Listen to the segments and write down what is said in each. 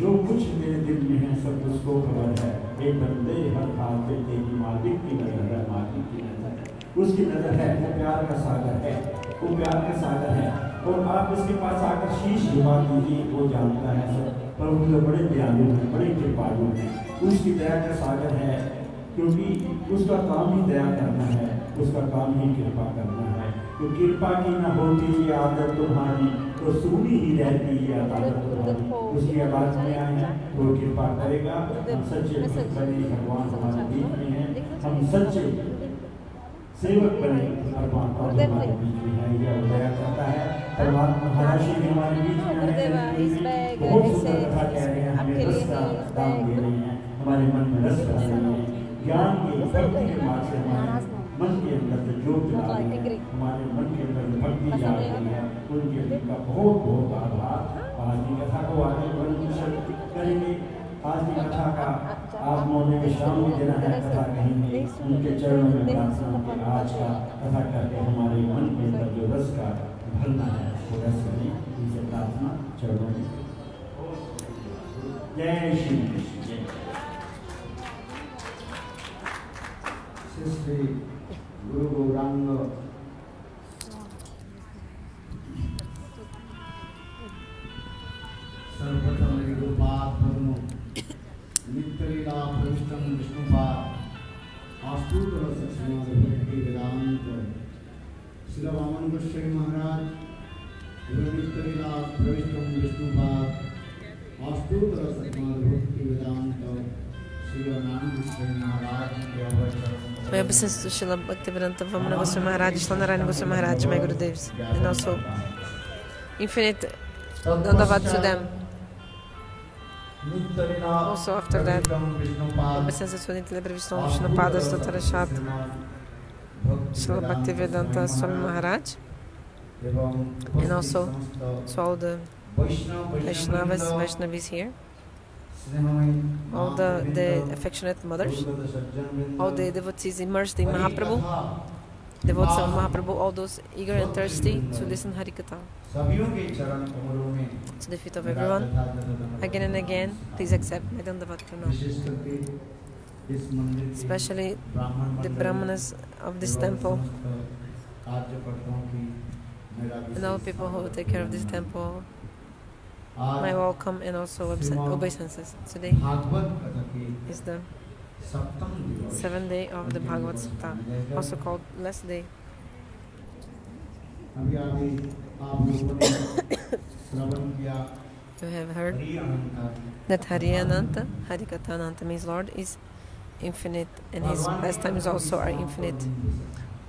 जो कुछ मेरे दिल में है सब उसको खबर है, एक बंदे हर हाल पे तेरी मालिक की नजर है, मालिक की नजर है। उसकी नजर है, वो प्यार का सागर है, वो प्यार का सागर है। और आप इसके पास आकर शीश झुका दीजिए, वो जानता है सब। प्रभु तो बड़े दयालु हैं, बड़े कृपालु हैं, उसकी दया का सागर है, क्योंकि उसका काम ही दया करना है, उसका काम ही कृपा करना है। तो कृपा की न होती ये आदत तुम्हारी, तो सुनी ही रहती ये आदत तुम्हारी। उसकी आवाज में आए हैं, वो कृपा करेगा। हम सच्चे भक्त बने, भगवान हमारे बीच में है, हम सच्चे सेवक बने, भगवान हमारे बीच में है, यह दया करता है। परमात्मा महाराज भी हमारे बीच में है, बहुत सुंदर कथा कह रहे हैं, हमें रस का दान दे रहे हैं, हमारे मन में रस भर रहे हैं, ज्ञान के भक्ति के मार्ग से हमारे मन के अंदर जो जोत ला रहे हैं, हमारे मन के अंदर भक्ति जा रही है, उनके का बहुत बहुत आभार। आज की कथा को आगे करेंगे। आज की कथा का आप मोने विश्राम भी देना है, कथा कहेंगे, उनके चरणों में प्रार्थना के आज का कथा करके हमारे मन के अंदर जो रस का भरना है वो रस करें, उनसे प्रार्थना चरणों में। जय श्री कृष्ण। श्री गुरु गौरांग सर्वप्रथम गुरुपाद पद्म नित्यलीला प्रविष्टम विष्णुपाद आस्तुत रसश्रीमद भक्ति वेदांत श्री वामन गोस्वामी महाराज नित्यलीला प्रविष्टम विष्णुपाद आस्तुत रसश्रीमद भक्ति वेदांत श्री नाम गोस्वामी महाराज के अवसर My obeisance to Srila Bhaktivedanta Vamana Goswami Maharaj, Shlanarayana Goswami Maharaj, my Gurudevs, and also infinite Dandavat to them. Also after that, obeisance to Nitya Vishnu Vishnupada Stotarashat, Srila Bhaktivedanta Swami Maharaj, and also to all the Vaishnavis here, all the affectionate mothers, all the devotees immersed in Mahaprabhu, devotees of Mahaprabhu, all those eager and thirsty to listen Harikatha. To the feet of everyone, again and again, please accept my Dandavat Pranam. Especially the Brahmanas of this temple, and all people who take care of this temple. My welcome and also obeisances. Today is the 7th day of the Bhagavat Saptaha, also called last day. You have heard that Hari Ananta, Harikatha Ananta means Lord is infinite and his pastimes also are infinite.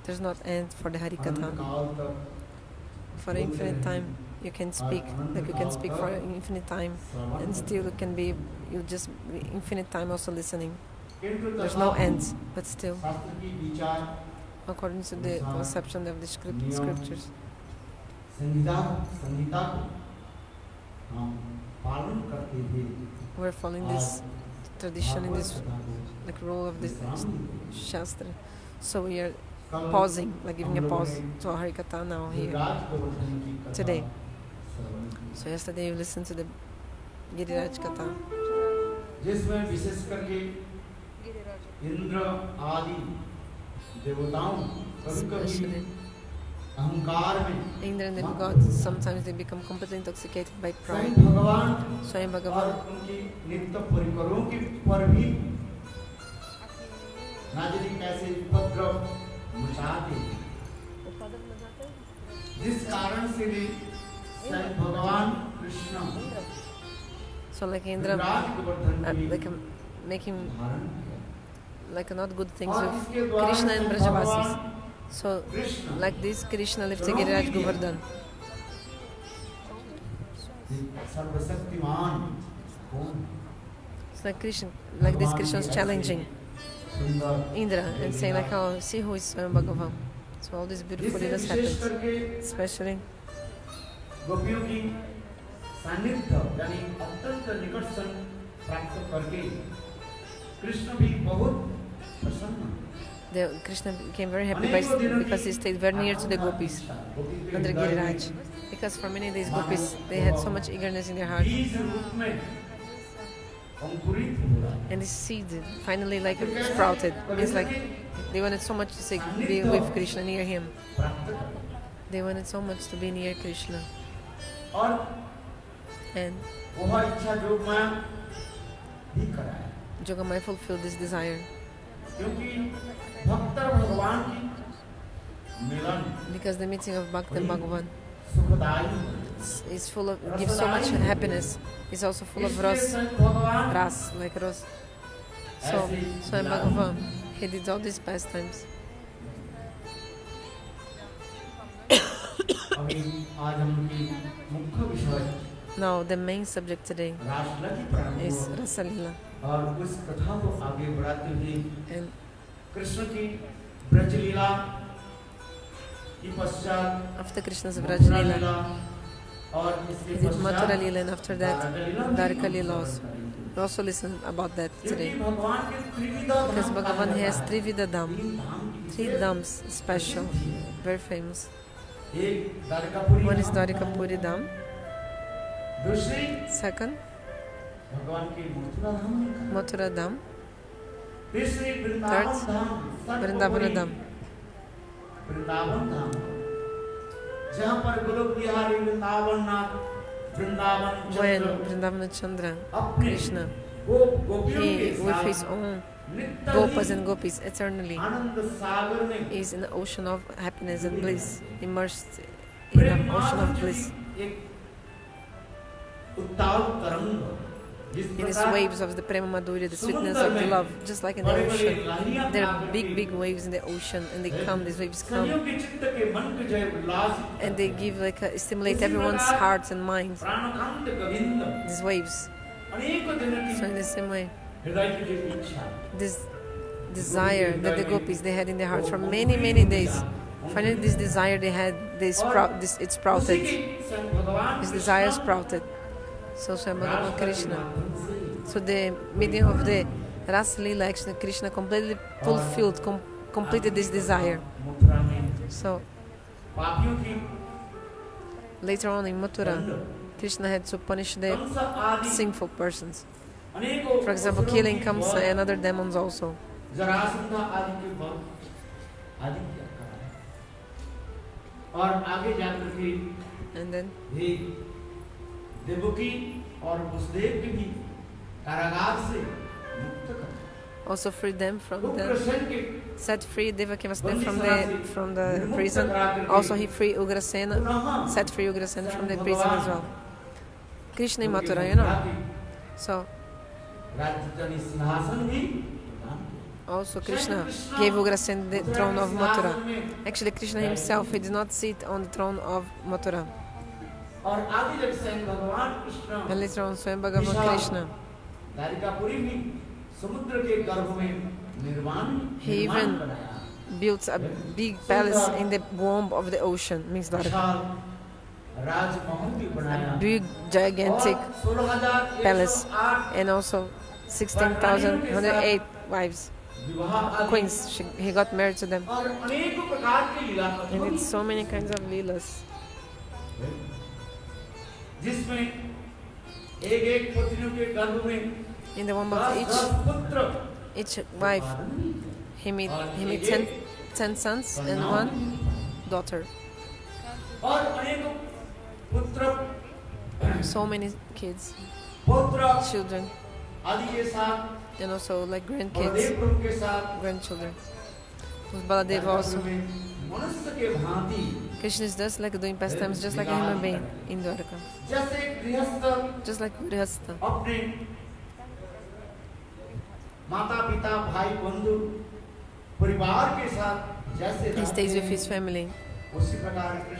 There's not end for the Harikatha. For infinite time you can speak, like you can speak for infinite time, and still it can be, you just be infinite time also listening. There's no end, but still, according to the conception of the scriptures, we're following this tradition in this like rule of this Shastra. So we are pausing, like giving a pause to Harikatha now here today. So yesterday you listened to the Giriraj Katha. जिसमें विशेष करके इंद्र आदि देवताओं कभी-कभी अहंकार में Indra and the gods, sometimes they become completely intoxicated by pride. Swayam Bhagavan उनकी नित्य परिकरों के पर भी ना जाने कैसे उपद्रव मचाते, जिस कारण से भी स्वयं भगवान Krishna so like Indra like making like not good things with Krishna and Brajavasis. So like this Krishna lifts the Giriraj Govardhan. It's like Krishna, like this Krishna is challenging Indra and saying like, oh, see who is Swayam Bhagavan. So all this beautiful leelas happens, especially Krishna became very happy because he stayed very near to the gopis under Giriraj. Because for many days gopis, they had so much eagerness in their heart. And the seed finally like sprouted. It's like they wanted so much to say, be with Krishna, near him. They wanted so much to be near Krishna. And Jogamaya fulfilled this desire. Because the meeting of Bhakta and Bhagavan is full of, gives so much happiness. It's also full of ras, like ras. So in Bhagavan, he did all these pastimes. Now the main subject today is Rasa Leela. And after Krishna's Vraj Leela, he did Mathura Leela, and after that Dwarika Leela also. We also listen about that today. Because Bhagavan has Trivida Dham, 3 dhams special, very famous. One is Dwarika Puri Dham. Second, Mathura Dham. Third, Vrindavana Dham. When Vrindavana Chandra, Krishna, he with his own gopas and gopis eternally is in the ocean of happiness and bliss, immersed in an ocean of bliss. In these waves of the Prema Madhurya, the sweetness of the love, just like in the ocean. There are big waves in the ocean, and they come, these waves come, and they give stimulate everyone's hearts and minds, these waves. So in the same way, this desire that the gopis, they had in their hearts for many days, finally this desire they had, it sprouted. This desire sprouted. So Swayam Bhagavan Krishna. So the medium of the Rasa Leela, actually Krishna completely fulfilled, completed this desire. So later on in Mathura, Krishna had to punish the sinful persons. For example, killing Kamsa and other demons also. And then also free them from the, set free Devaki Vasudeva from the prison. Also he freed Ugrasena, set free Ugrasena from the prison as well. Krishna in Mathura, you know. So also Krishna gave Ugrasena the throne of Mathura. Actually Krishna himself, he did not sit on the throne of Mathura. And later on Swayam Bhagavan Krishna, he even built a big palace in the womb of the ocean, means Dwarka. A big gigantic palace, and also 16,108 wives, queens. He got married to them, and it's so many kinds of leelas. In the womb of each wife, he made 10 sons and 1 daughter. So many kids, children, and also like grandkids, grandchildren. With Baladeva also. Krishna is just like doing pastimes, just like a human being in Dwarka. Just like Grihastha. He stays with his family,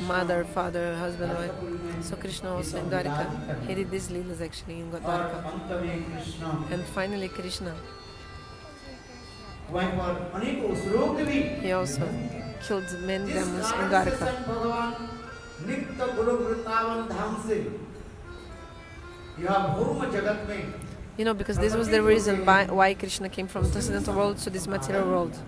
mother, father, husband, wife. So Krishna also in Dwarka, he did these leelas actually in Dwarka. And finally Krishna, he also killed many demons in Dwarka. You know, because this was the reason why Krishna came from transcendental world to this material world.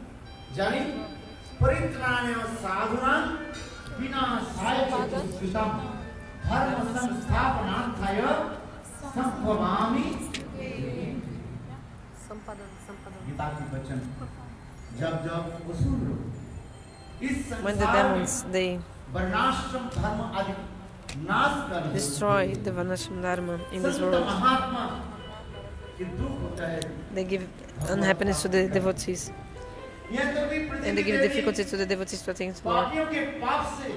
Gita की वचन जब वो सुन लो when the demons, they वर्णाश्रम धर्म आदि नाश कर destroy the Varnashram Dharma in this world, महात्मा के दुख होता है, they give unhappiness to the devotees, and they give difficulty to the devotees to attain to Lord. पापियों के पाप से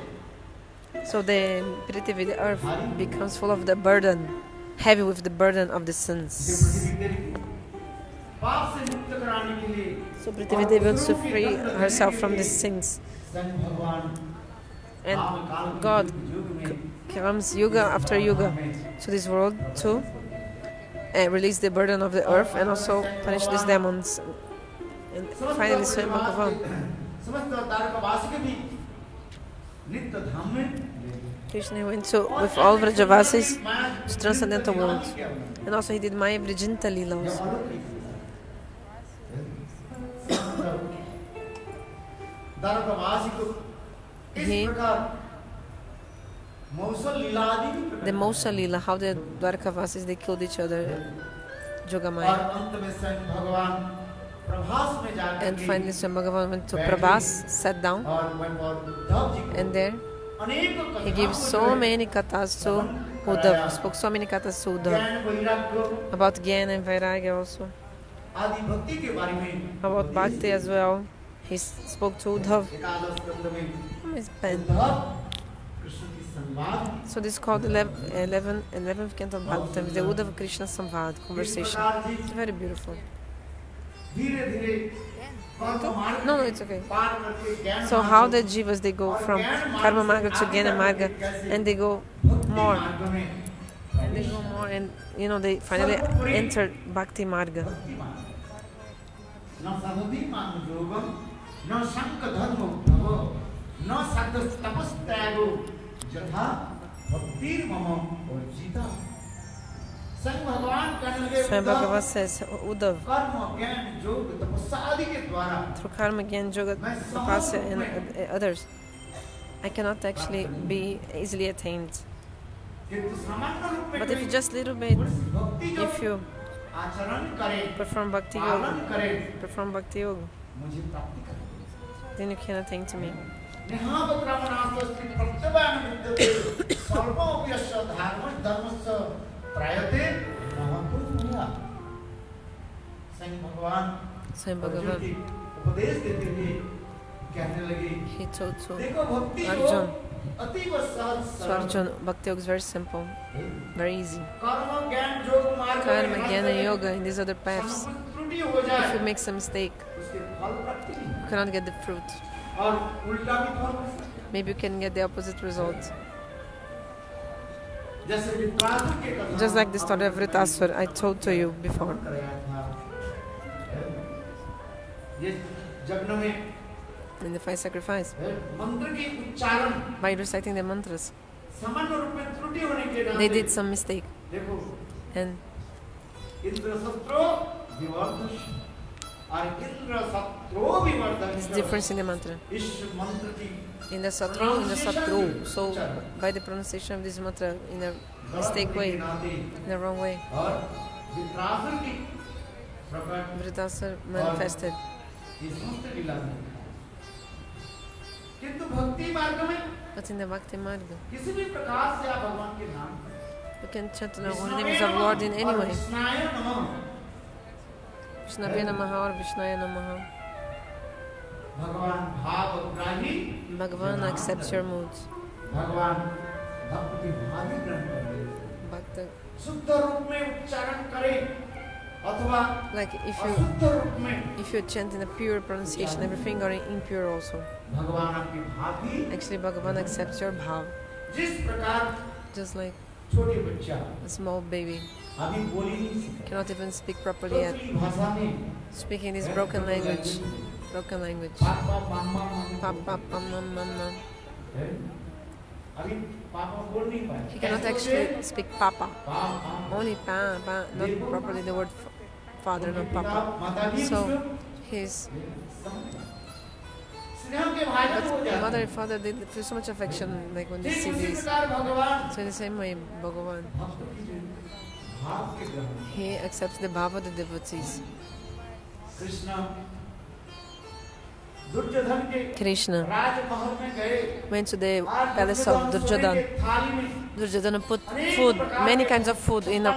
So the Prithvi, the earth, becomes full of the burden, heavy with the burden of the sins. पाप से मुक्त कराने के लिए So Prithvi Devi wants to free herself from these sins. स्वयं भगवान And God comes yuga after yuga to this world to release the burden of the earth and also punish these demons. And finally, Swayam Bhagavan, समस्त द्वारकावासी के भी नित्य धाम में Krishna went to with all Vrajavasis to transcendental worlds. And also he did Maya Vrijinta Leela also. द्वारकावासी को इस प्रकार मौसल लीला आदि भी प्रकट The Mosha Leela, how the Dwarkavasis, they killed each other, और Jogamaya. अंत में स्वयं भगवान प्रभास में जाकर And finally Swayam Bhagavan went to Prabhas, sat down, और उद्धव जी को and there अनेक he gave so many kathas to Uddhav, spoke so many kathas to Uddhav, ज्ञान वैराग्य about Jnana and Vairagya also, आदि भक्ति के बारे में about Bhakti as well. He spoke to Uddhav. एकादश स्कंद में His pen. उद्धव कृष्ण की संवाद So this is called 11th canto of Bhagavatam, the Uddhava Krishna Samvad conversation. It's very beautiful. धीरे धीरे No, it's okay. पार करके ज्ञान So how the jivas, they go from Karma Marga to Jnana Marga, and they go more, मार्ग में and they go more, and you know, they finally enter Bhakti Marga. न सदति मान योगम न शंक धर्म भव न सद तपस त्यागो जथा भक्ति मम और जीता संग भगवान कहने लगे Swayam Bhagavat says, Uddhav, कर्म ज्ञान योग तपस्या आदि के द्वारा through Karma, Jnana, Yoga, Tapasya, and others, I cannot actually be easily attained. किंतु सामान्य रूप में But if just little bit, भक्ति जो if you आचरण करे perform Bhakti पालन Yoga, करे perform Bhakti Yoga, मुझे प्राप्ति करे then you can attain to me. नेहावत रामनाथस्ति प्रत्यवान विद्यते सर्वोपयस्य धर्मस्य प्रायते महत्वपूर्ण संग भगवान Swayam Bhagavan, उपदेश देते हुए कहने लगे he told to देखो भक्ति Arjun. अतीव सहज So Arjun, Bhakti Yoga is very simple, very easy. कर्म ज्ञान योग मार्ग Karma, Jnana, Yoga, and these other paths, त्रुटि हो if जाए you make some mistake, उसके फल प्राप्ति नहीं you cannot get the fruit. और उल्टा भी फल हो सकता है। Maybe you can get the opposite result. जैसे वित्रासुर के कथा Just like the story of Vritasur I told to you before. कराया था ये यज्ञ में In the fire sacrifice, मंत्र के उच्चारण by reciting the mantras, सामान्य रूप में त्रुटि होने के नाते they did some mistake. देखो And इंद्र शत्रु विवर्धश और इंद्र शत्रु विवर्धश there's difference in the mantra. इस मंत्र की In the satru. So by the pronunciation of this mantra in a mistake way, in the wrong way, और वित्रासुर की प्रकट Vritasur manifested. ये समस्त लीला है किंतु भक्ति मार्ग में But in the Bhakti Marga, किसी भी प्रकार से आप भगवान के नाम you can chant the holy names of Lord in any way. कृष्णाय नमः Vishnave Namaha or Vishnaya Namaha. भगवान भावग्राही Bhagavan accepts your moods. भगवान भक्त की भावी ग्रहण कर ले Bhakta, शुद्ध रूप में उच्चारण करे अथवा like अशुद्ध रूप में if you chant in a pure pronunciation, everything are impure also. भगवान आपकी भावी Actually, Bhagavan accepts your bhav, जिस प्रकार just like छोटे बच्चा a small baby अभी बोली नहीं सीखा cannot even speak properly yet, तोतली भाषा में speaking this broken language. पापा मामा Papa, mama. अभी पापा बोल नहीं पाए He cannot actually speak papa, पापा only pa, not properly the word father, not papa. माता भी So his स्नेह के भाजन हो but जाते mother and father, they feel so much affection like when they see उसी this. प्रकार भगवान So in the same way, Bhagavan, भक्त की भाव के ग्रहण he accepts the bhava of the devotees. Krishna went to the palace of Duryodhana. Duryodhana put food, many kinds of food in a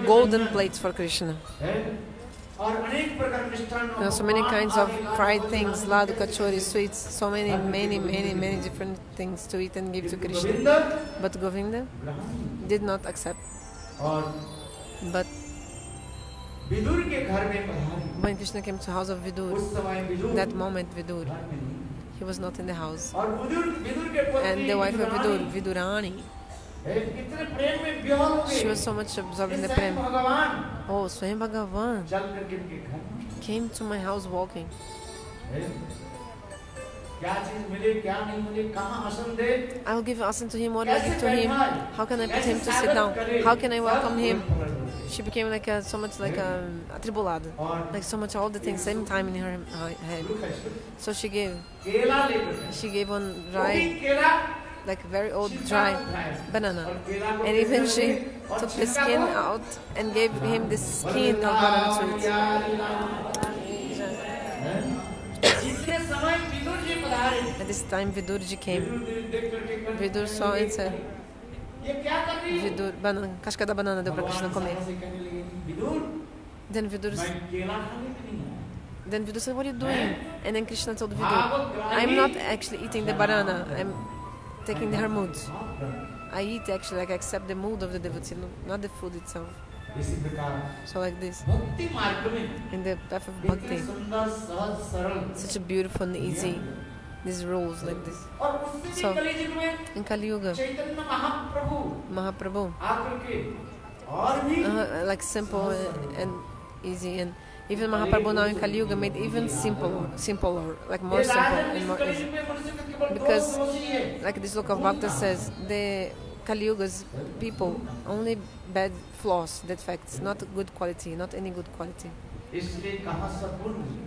golden plates for Krishna. There are so many kinds of fried things, ladu, kachori, sweets, so many different things to eat and give to Krishna. But Govinda did not accept. But when Krishna came to the house of Vidur, that moment Vidur, he was not in the house. And the wife of Vidur, Vidurani, she was so much absorbed in the prem. Oh, Swayam Bhagavan came to my house walking. I will give asan to him, what will I give to him? How can I put him to sit down? How can I welcome him? She became like so much like atribulada, like so much all the things same time in her head. So she gave one dry, like very old dry banana, and even she took the skin out and gave him the skin of banana to eat. At this time Vidurji came. Vidur saw and said, Vidur, casca da banana deu para Krishna comer. Then Vidur said, what are you doing? And then Krishna told Vidur, I'm not actually eating the banana, I'm taking her mood. I eat actually, like I accept the mood of the devotee, not the food itself. So like this, in the path of bhakti, such a beautiful and easy, these rules like this. So in Kali Yuga, Mahaprabhu, like simple and easy, and even Mahaprabhu now in Kali Yuga made even simpler, like more simple and more easy. Because, like this look of Bhakta says, the Kali Yuga's people only bad flaws, defects, not good quality, not any good quality.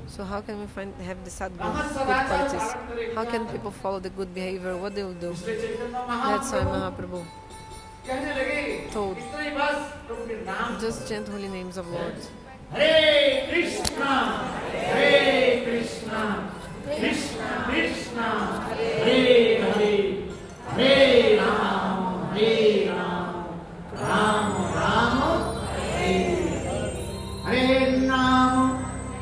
So how can we have the sad good qualities? How can people follow the good behavior? What they will do? That's why Mahaprabhu told, just chant holy names of Lord. Hare Krishna, Hare Krishna, Krishna Krishna, Hare Hare, Hare Ram, Hare Ram, Ram Ram, Hare Hare Ram,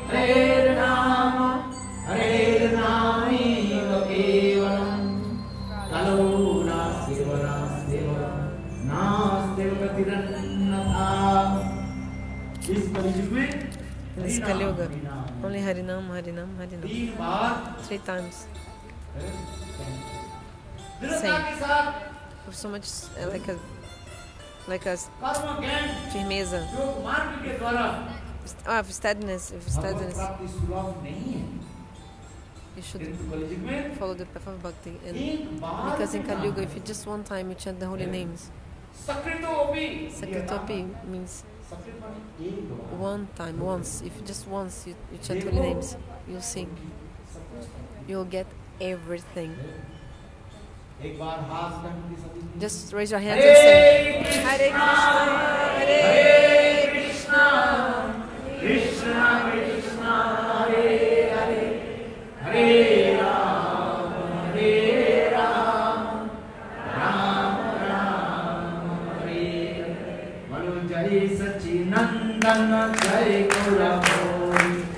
Hare Ram, Hare Ram, Kevalam, Kaluna Sevara Sevara, Nasdeva Tirannatha. This Kali Yuga, only Harinam, Harinam, Harinam. 3 times. Same. With so much like a firmeza. Steadiness. You should follow the path of bhakti. And because in Kali Yuga, if you just one time you chant the holy names, Sakritopi means one time, once. If just once you chant holy names, you'll sing. You'll get everything. Just raise your hands and say, Hare Krishna, Hare Krishna, Krishna Krishna, Hare Hare, Hare Ram, Hare Ram, Ram Ram, Hare Hare. Jai Sachinandana, Jai Gaura,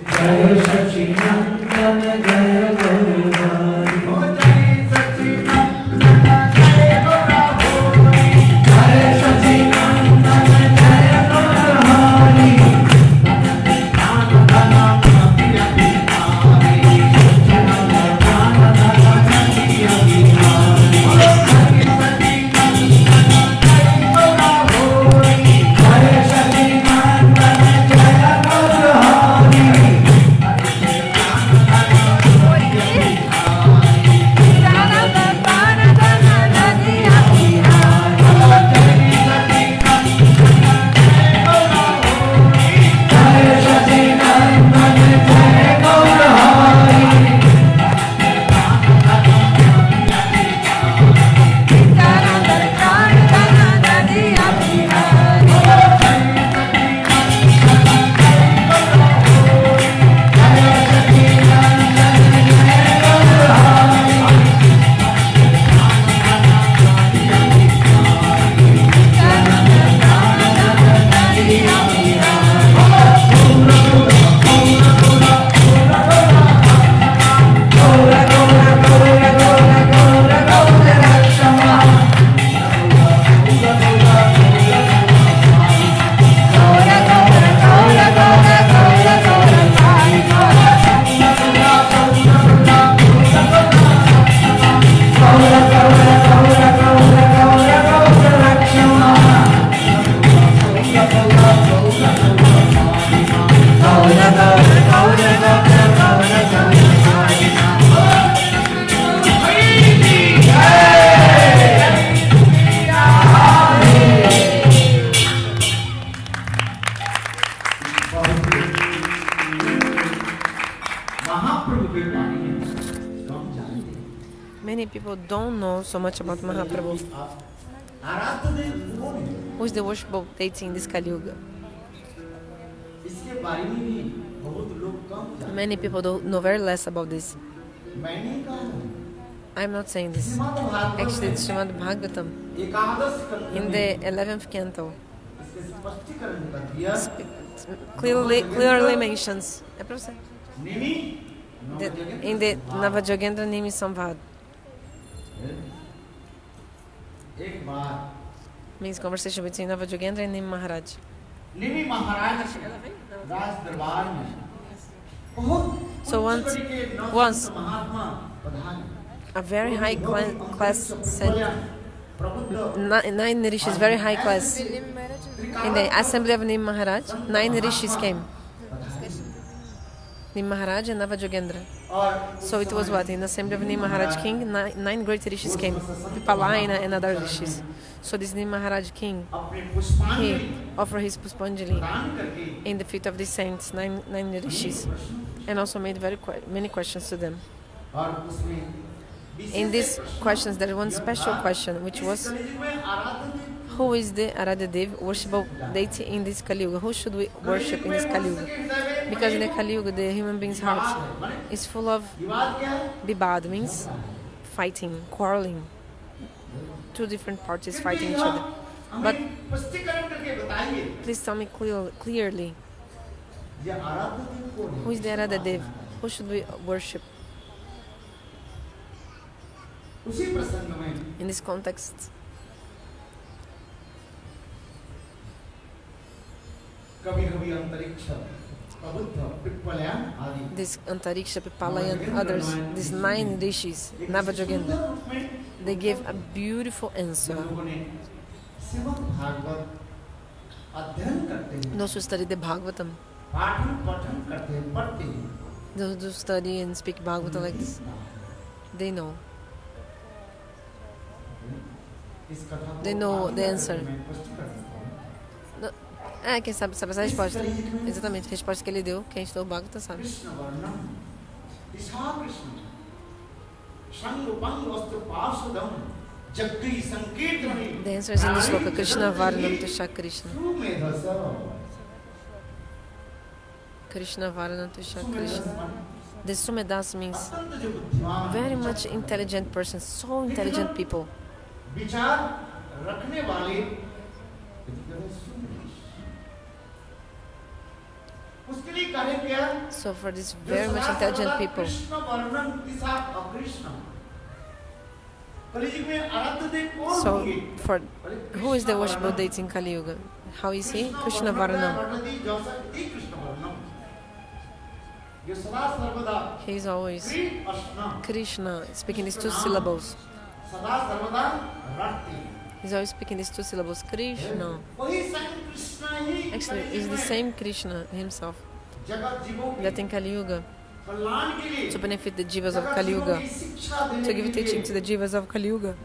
Jai Sachinandana, Jai Gaura. Many people don't know so much about Mahaprabhu. Who is the worshipable deity in this Kali Yuga? Many people don't know very less about this. I'm not saying this. Actually, it's Srimad Bhagavatam. In the 11th canto, clearly mentions in the Navajogendra Nimi Samvad, means conversation between Navajogendra and Nimi Maharaj. So once a very high class sent 9 rishis, very high class, in the assembly of Nim Maharaj, 9 rishis came. Nim Maharaj and Navajogendra. So it was what? In the assembly of Nim Maharaj king, 9 great rishis came. Pipalaina and other rishis. So this Nim Maharaj king, he offered his Puspanjali in the feet of the saints, 9 rishis, and also made many questions to them. In these questions, there is one special question, which was, who is the Aradhadev, worshipable deity in this Kali Yuga? Who should we worship in this Kali Yuga? Because in the Kali Yuga, the human being's heart is full of bibad, means fighting, quarreling. 2 different parties fighting each other. But please tell me clearly, who is the Aradhadev? Who should we worship? In this context, this Antariksha, Pipalayan, others, these 9 rishis, Navajogendra, they gave a beautiful answer. Those who study the Bhagavatam, those who study and speak Bhagavatam like this, they know. They know the answer. Quem sabe essa resposta. Exatamente, a resposta que ele deu, quem estudou o Bhagavatam sabe. The answer is in this sloka, Krishna Varanam Tusha Krishna. Krishna Varanam Tusha Krishna. The Sumedas means very much intelligent person, so intelligent people. So for these very much intelligent people, so for who is the worshipable deity in Kali Yuga? How is he? Krishna Varanam. He is always Krishna, speaking these 2 syllables. He's always speaking these 2 syllables, Krishna. Actually, it's the same Krishna himself that in Kali Yuga, to benefit the jivas of Kali Yuga, to give teaching to the jivas of Kali Yuga,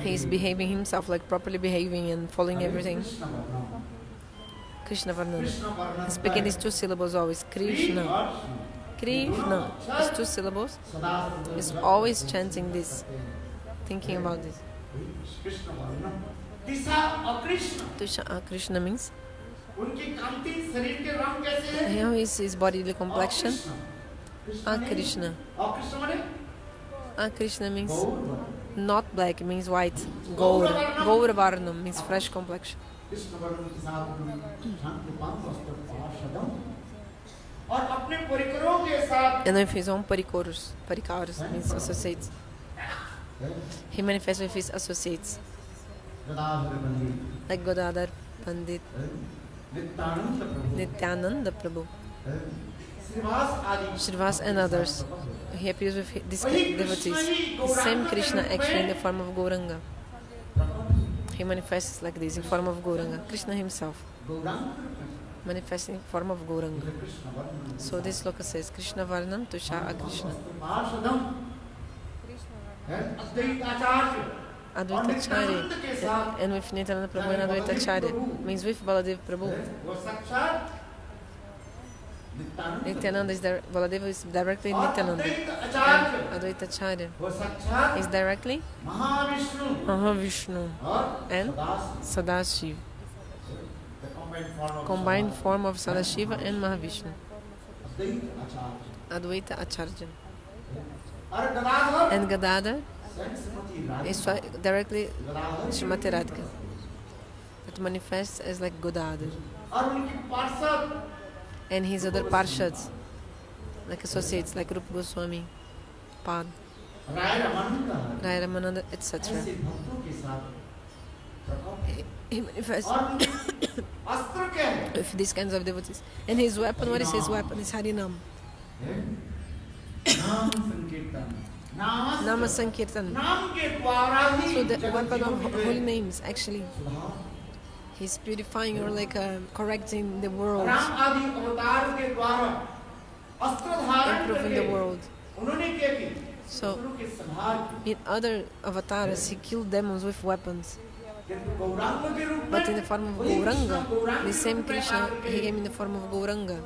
he is behaving himself, like properly behaving and following everything. Krishna Varnam. He's speaking these 2 syllables always, Krishna. Krishna. These 2 syllables. He's always chanting this, thinking about this. Tusha Krishna means, how is his bodily complexion? Krishna. Krishna means not black, means white. Gaur Varnam means fresh complexion. And with his own parikaras means associates. He manifests with his associates, like Godadar Pandit, Nityananda Prabhu, Shrivas and others. He appears with these devotees. The same Krishna actually in the form of Gauranga. He manifests like this in form of Gauranga. Krishna himself manifesting in form of Gauranga. So this sloka says, Krishna Varnam Tusha Krishna. Advaitacharya, and with Nityananda Prabhu and Advaitacharya, means with Baladev Prabhu. Nityananda is Baladeva is directly और Nityananda. Advaita And Acharya Advaita Acharya वो साक्षात is directly Mahavishnu Mahavishnu और and Sadashiv, Sadashiva. the Combined form of Sadashiva and Mahavishnu. Advaita Acharya Advaita Acharya. और Gadadhar And Gadadhar Shrimati Radhika, is directly Gadadhar Srimati Radhika. That manifests as like Godadhar. और उनकी पार्षद And his other parshads, like associates, like Rupa Goswami, Pad, Rai Ramanand Rai Ramananda, etc. ऐसे भक्तों के साथ प्रकट He manifests और उनके अस्त्र क्या है? with these kinds of devotees. And his weapon, what is his weapon? Is Harinam. नाम संकीर्तन, Nama Sankirtan. नाम के द्वारा ही So the जगत weapon जीवन of में holy names, actually, सुधार। he's purifying or like correcting the world, Ram आदि अवतार के द्वारा अस्त्र धारण improving the करके world. उन्होंने क्या की? So शत्रु के संहार की। in other avatars, he killed demons with weapons. किंतु गौरांग के रूप में But in the form of वही Gauranga, गौरांग the के same रूप में Krishna, आकर he के came in the form of Gauranga.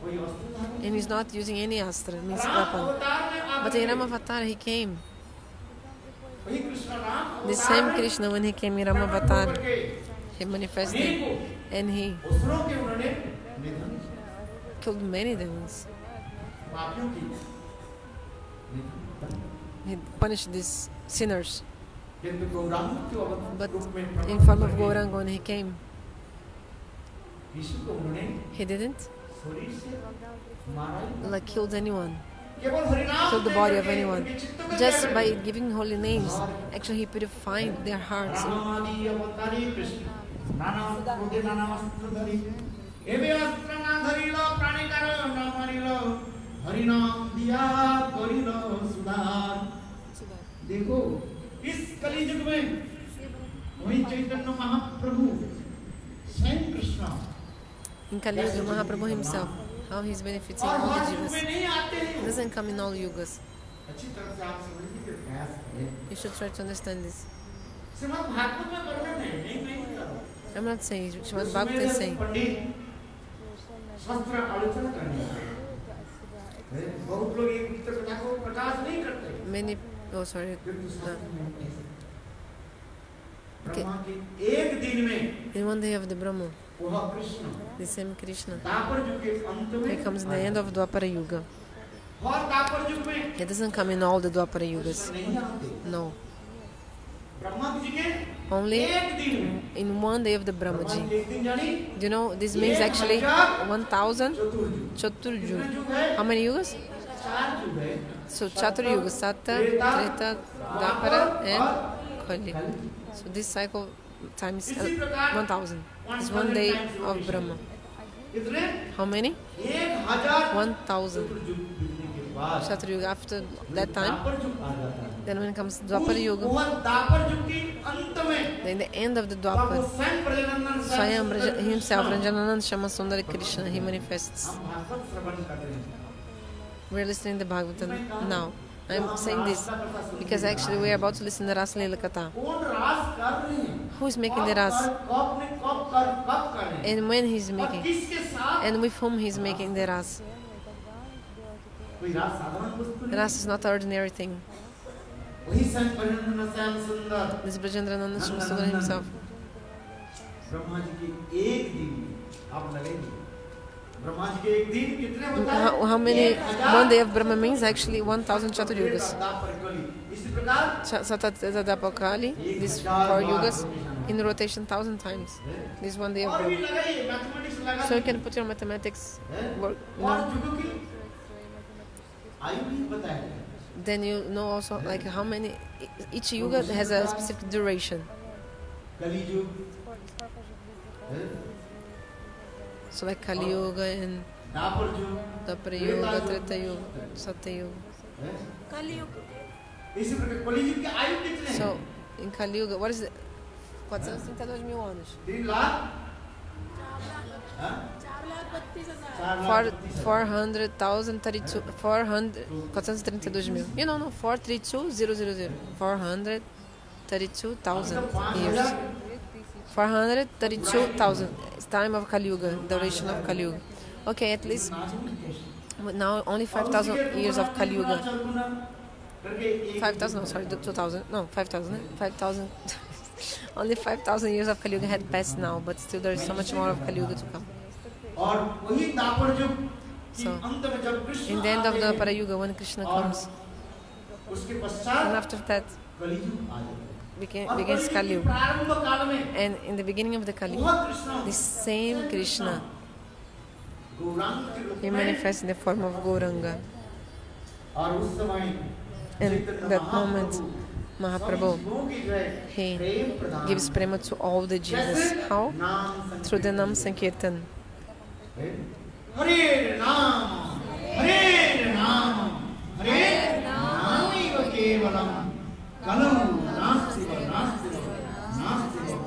वही अस्त्र धारण And he's not using any astra, means Ram weapon. अवतार में आकर But in के Ramavatar, he came. वही कृष्ण राम The अवतार same में Krishna, when he came in प्रकट Ramavatar, होकर के he manifested अनेकों and he असुरों के उन्होंने निधन किया। killed many demons. पापियों की निधन। He punished these sinners. किंतु गौरांग के But रूप में प्रकट in form of होकर के Gauranga, when he came, यीशु को उन्होंने he didn't शरीर से मारा ही नहीं। like killed anyone, केवल हरिनाम killed the body of लेकर के anyone. उनके चित्त को Just जगा by दिया। giving holy names, actually he purified their hearts. रामादि अवतारी कृष्ण नाना क्रोधे नाना अस्त्र धरी एवे अस्त्र ना धरिलो प्राणी करो ना मरिलो हरिनाम दिया करिलो सुधार। देखो इस कलियुग में वही चैतन्य महाप्रभु स्वयं Krishna In Kali Yuga, Mahaprabhu himself, how he's benefiting और all हर the युग में jivas. नहीं आते It हैं। doesn't come in all yugas. अच्छी तरह से आप समझने के प्रयास करें। You should try to understand this. Shrimad Bhagavat में वर्णन है, नहीं करो। I'm not saying, Srimad Bhagavatam is saying. पंडित शास्त्र आलोचना करने वाले हैं। बहुत लोग एक दूसरे कथा को प्रकाश नहीं करते। Many, oh sorry. किंतु शास्त्र में ऐसा Okay. ब्रह्मा के एक दिन में In one day of the Brahma, वह कृष्ण the same Krishna, दापर युग के अंत में he comes in the end of Dwapara Yuga. और दापर युग में He doesn't come in all the Dwapara Yugas. Krishna नहीं आते। No. ब्रह्मा जी के Only एक दिन में in one day of the Brahma Brahmaji. जी एक दिन जानी Do you know, this means actually 1000 चतुर्युग। Chaturjug. कितने युग है? How many yugas? चार युग है। So Chatur Yuga, Sata, Treta, Dwapara and Kali. So this cycle times 1000 is one day of Brahma. कितने? How many? 1000 1000 चतुर्युग बीतने के बाद Chatur Yuga. After that time, दापर युग आ जाता है। then when comes Dwapara Yuga, वह दापर युग के अंत में then the end of the Babu Dwapara, स्वयं प्रजनन Swayam himself, Ranjananand Shama Sundara Krishna, he manifests. हम भागवत श्रवण कर रहे हैं। We're listening to Bhagavatam now. I'm saying this because actually we are about to listen to Rasa Leela Katha. कौन रास कर रहे हैं? Who is making the Ras? कब ने कब कर रहे हैं? And when he's और making? किसके साथ? And with whom he's making the Ras? कोई रास साधारण वस्तु नहीं। Ras is not an ordinary thing. वही स्वयं प्रजनन श्याम सुंदर This is Brajendrananda Shama Sundara himself. Brahma ji के एक दिन आप लगेंगे। ब्रह्मा जी के एक दिन कितने होता है? How many? One day of Brahma means actually 1000 Chatur Yugas. इसी प्रकार Satatadapakali, these 4 yugas in rotation 1000 times. This one day of और भी Brahma. लगाइए मैथमेटिक्स लगा So you can put your mathematics work. और No? युगों की आयु भी बताया। Then you know also like how many, each yuga has a specific duration. कली युग So like Kali Yuga and दापर युग Dwapara Yuga, Treta Yuga, Satya Yuga. इसी प्रकार कली युग की आयु कितने हैं? So in Kali Yuga, what is it? 432,000 anos. 3 lakh हाँ? 400,000, 32, 400, 432,000. You know, no, 432,000. 432,000 years. 432,000. It's time of Kali Yuga, duration of Kali Yuga. Okay, at least now only 5,000 years of Kali Yuga. 5,000, no, sorry, 2,000, no, 5,000, 5,000. Only 5,000 years of Kali Yuga had passed now, but still there is so much more of Kali Yuga to come. So, in the end of the Para Yuga, when Krishna comes, and after that begins Kali Yuga. And in the beginning of the Kali Yuga, the same Krishna, he manifests in the form of Gauranga. And that moment, Mahaprabhu, he gives prema to all the jivas. How? Through the Nam Sankirtan. Hare Nama, Hare Nama, Hare Nama Kevalam, Kalam Nastiva, Nastiva, Nastiva.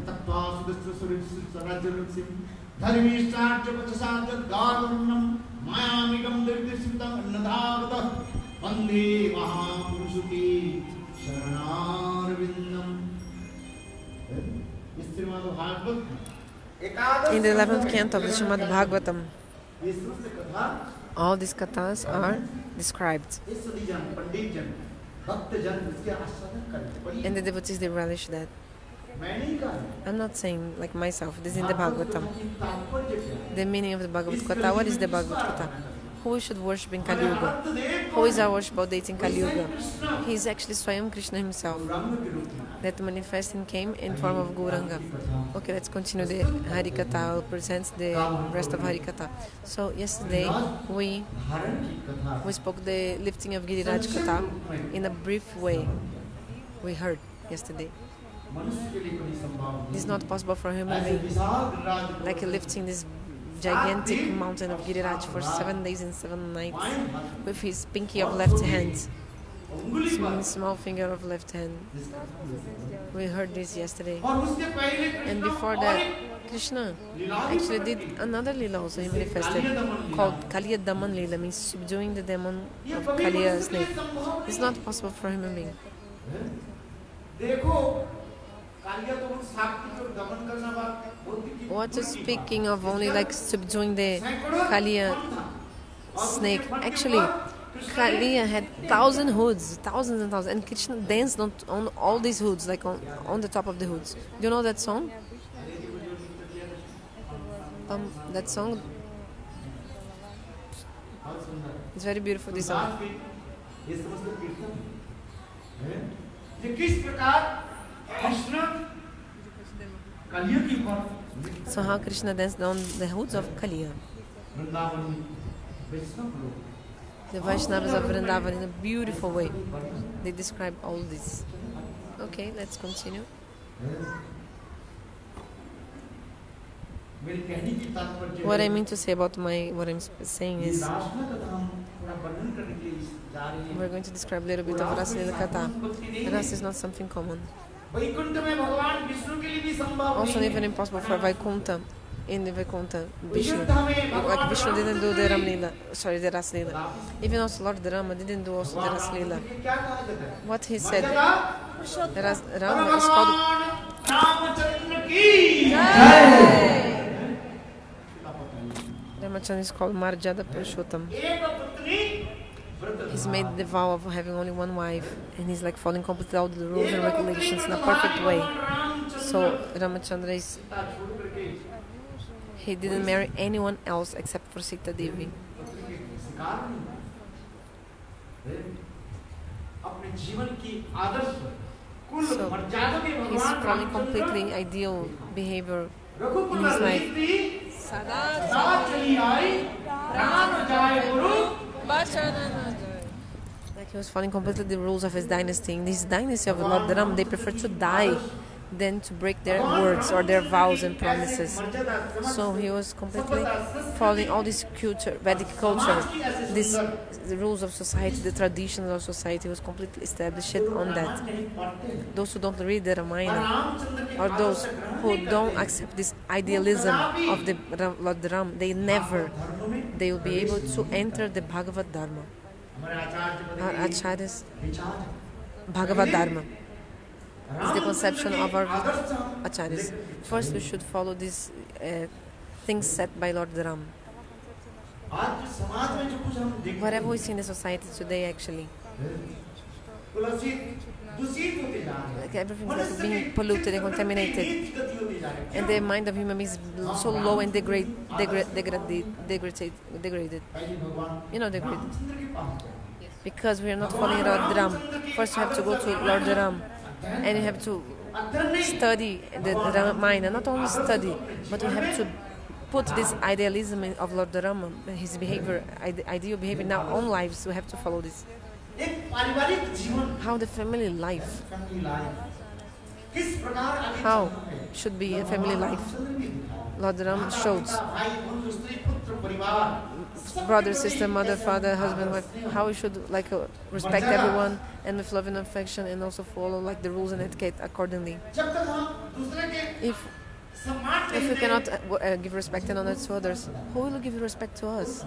Tattva Sudhistha Suritsu Sarajyalusim, Dharmishtarja Pachasajat Garunam, Mayamikam Dirdisimtam Nadhavata, Vande Mahapurusuki. In the 11th canto of the Srimad Bhagavatam, all these kathas are described. And the devotees, they relish that. I'm not saying like myself, this is in the Bhagavatam. The meaning of the Bhagavad Gita, what is the Bhagavad Gita? Who should worship in Kali Yuga? Who is our worshipable deity in Kali Yuga? He is actually Swayam Krishna himself, that manifested and came in form of Gauranga. Okay, let's continue the Harikatha. I'll present the rest of Harikatha. So yesterday we spoke the lifting of Giriraj Katha in a brief way. We heard yesterday. It's not possible for a human being, like lifting this gigantic mountain of Giriraj for 7 days and 7 nights with his pinky of left hand, small finger of left hand. We heard this yesterday. And before that, Krishna actually did another lila also. He manifested called Kaliya Daman Lila, means subduing the demon of Kaliya snake. It's not possible for a human being. What is speaking of only like subduing the Kaliya snake? Actually, Kaliya had 1,000 hoods, thousands and thousands, and Krishna danced on all these hoods, like on the top of the hoods. Do you know that song? That song? It's very beautiful, this song. So how Krishna danced on the hoods of Kaliya. The Vaishnavas of Vrindavan in a beautiful way. They describe all this. Okay, let's continue. What I mean to say about what I'm saying is, we're going to describe a little bit of Rasa Lila Katha. Rasa is not something common. Also even impossible for Vaikuntha. In the Vaikuntha, Vishnu. Like Vishnu didn't do the the Rasa Lila. Even also Lord Rama didn't do also the Rasa Lila. What he said, Rama is called Ramachandra is called Marjada Purushottam. He's made the vow of having only one wife, and he's like following completely all the rules and regulations in a perfect way. So Ramachandra is, he didn't marry anyone else except for Sita Devi. So he's following completely ideal behavior in his life. Like he was following completely the rules of his dynasty. In this dynasty of Lord Ram, they prefer to die than to break their words or their vows and promises. So he was completely following all this culture, Vedic culture, the rules of society, the traditions of society. Was completely established on that. Those who don't read the Ramayana, or those who don't accept this idealism of the Lord Ram, they will be able to enter the Bhagavat Dharma. Our Acharya's Bhagavat Dharma. is the conception of our acharyas. First, we should follow these things set by Lord Ram. Whatever we see in the society today, actually, like everything is being polluted and contaminated, and the mind of human beings is so low and degraded. You know, degraded. Because we are not following Lord Ram. First, you have to go to Lord Ram, and you have to study the Ramayana. Not only study, but you have to put this idealism of Lord Rama, his behavior, ideal behavior in our own lives. We have to follow this. How the family life. How should be a family life. Lord Ram showed brother, sister, mother, father, husband, wife, how we should respect everyone and with love and affection, and also follow the rules and etiquette accordingly. If we cannot give respect and honor to others, who will give respect to us?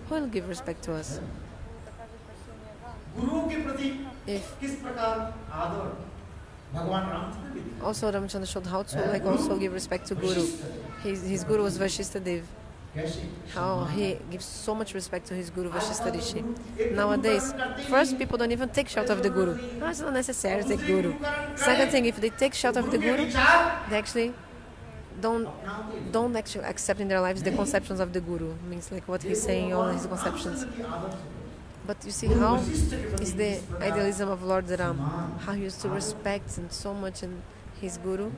Who will give respect to us? Also, Ramachandra showed how to also give respect to Guru. His Guru was Vashishta Dev. How he gives so much respect to his Guru Vashishta Rishi. Nowadays, first, people don't even take shelter of the Guru. No, it's not necessary to take Guru. Second thing, if they take shelter of the Guru, they actually don't actually accept in their lives the conceptions of the Guru. It means what he's saying, all his conceptions. But you see how is the idealism of Lord Ram, how he used to respect and so much in his Guru,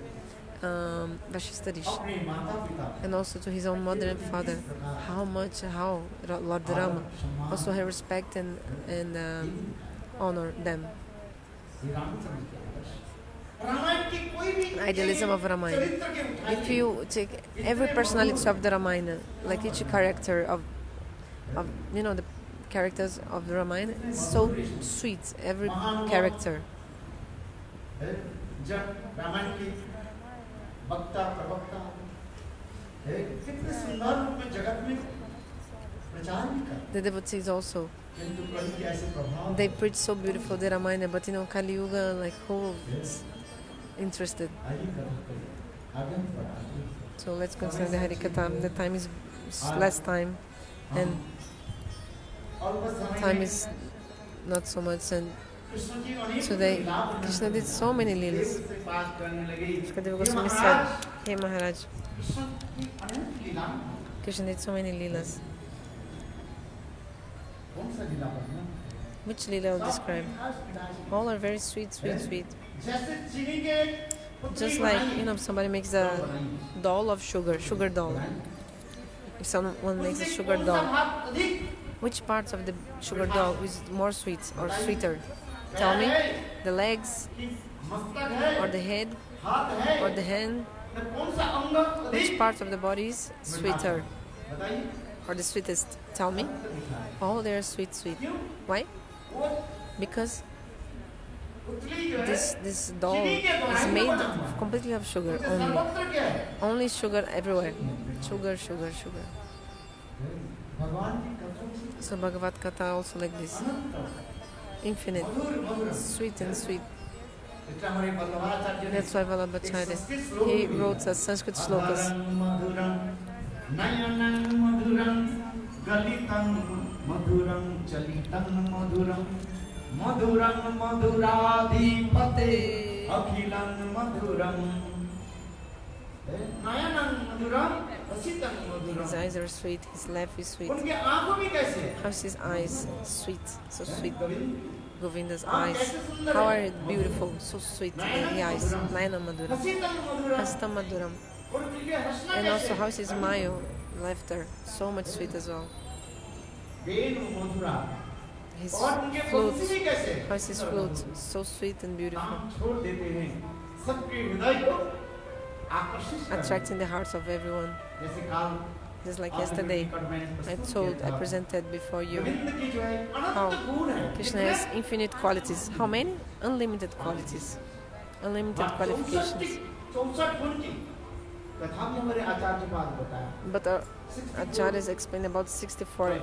Vashishta Rishi, and also to his own mother and father, how Lord Rama also had respect and honor them. Idealism of Ramayana. If you take every personality of the Ramayana, like each character of the characters of the Ramayana, it's so sweet, every character. The devotees also, they preach so beautiful the Ramayana, but Kali Yuga, who is interested? So let's consider the Harikatha. The time is less time, and time is not so much. And today, Krishna did so many leelas. Shukadeva Goswami said, "Hey Maharaj, Krishna did so many leelas." Which leela will describe? All are very sweet, sweet, sweet. Just like somebody makes a doll of sugar doll. If someone makes a sugar doll, which parts of the sugar doll is more sweet or sweeter? Tell me. The legs, or the head, or the hand? Which part of the body is sweeter, or the sweetest? Tell me. All they are sweet, sweet. Why? Because this doll is made completely of sugar only sugar everywhere. Sugar. So Bhagavat Katha also like this. Infinite, sweet and sweet. That's why Vallabhacharya, he wrote Sanskrit shlokas. His eyes are sweet, his laugh is sweet. How's his eyes? Sweet, so sweet. Govinda's eyes, how are it beautiful, so sweet the eyes. Nayana Madhuram, Hasta Madhuram. And also how's his smile, laughter, so much sweet as well. His flute, how's his flute, so sweet and beautiful. Attracting the hearts of everyone. Just like yesterday, I presented before you how Krishna has infinite qualities. How many? Unlimited qualities. Unlimited qualifications. But our acharyas explain about 64.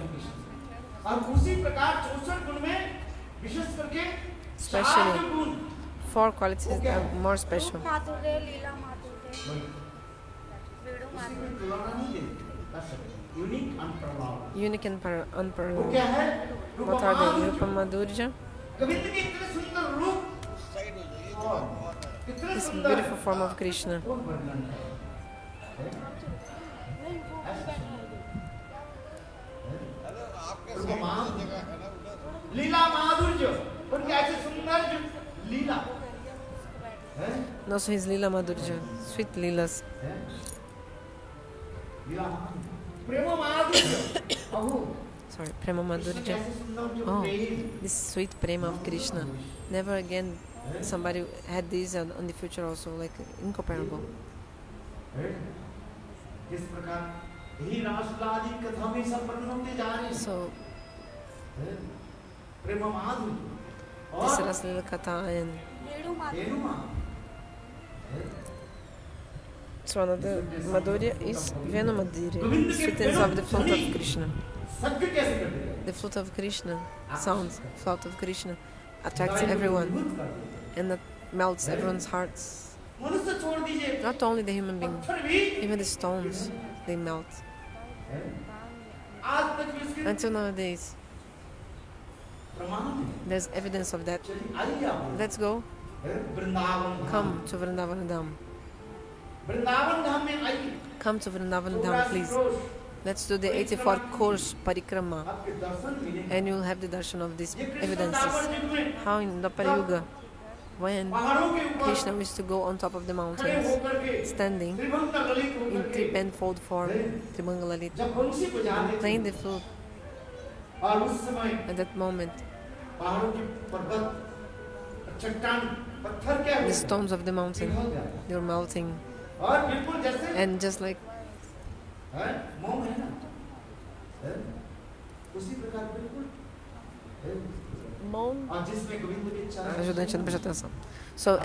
Especially 4 qualities are more special. Unique and unparalleled. What are they? Rupa Madhurya. This beautiful form of Krishna. And also his Lila Madhurya, sweet Leelas. Sorry, Prema Madhurya. Oh, this sweet Prema of Krishna. Never again somebody had this in the future also, like incomparable. So, this Raslila Katha and so another Madhurya is Venu Madhurya, sweetness of the flute of Krishna. The flute of Krishna, sounds, flute of Krishna, attracts everyone and that melts everyone's hearts. Not only the human being, even the stones, they melt. Until nowadays, there's evidence of that. Let's go. Come to Vrindavan Dham. Come to Vrindavan Dham, please. Let's do the 84 course parikrama, and you'll have the darshan of these evidences. How in Dwapara Yuga, when Krishna used to go on top of the mountains, standing in three-penfold form, Tribhangalalit, playing the flute. At that moment, the stones of the mountain, they were melting, and just like so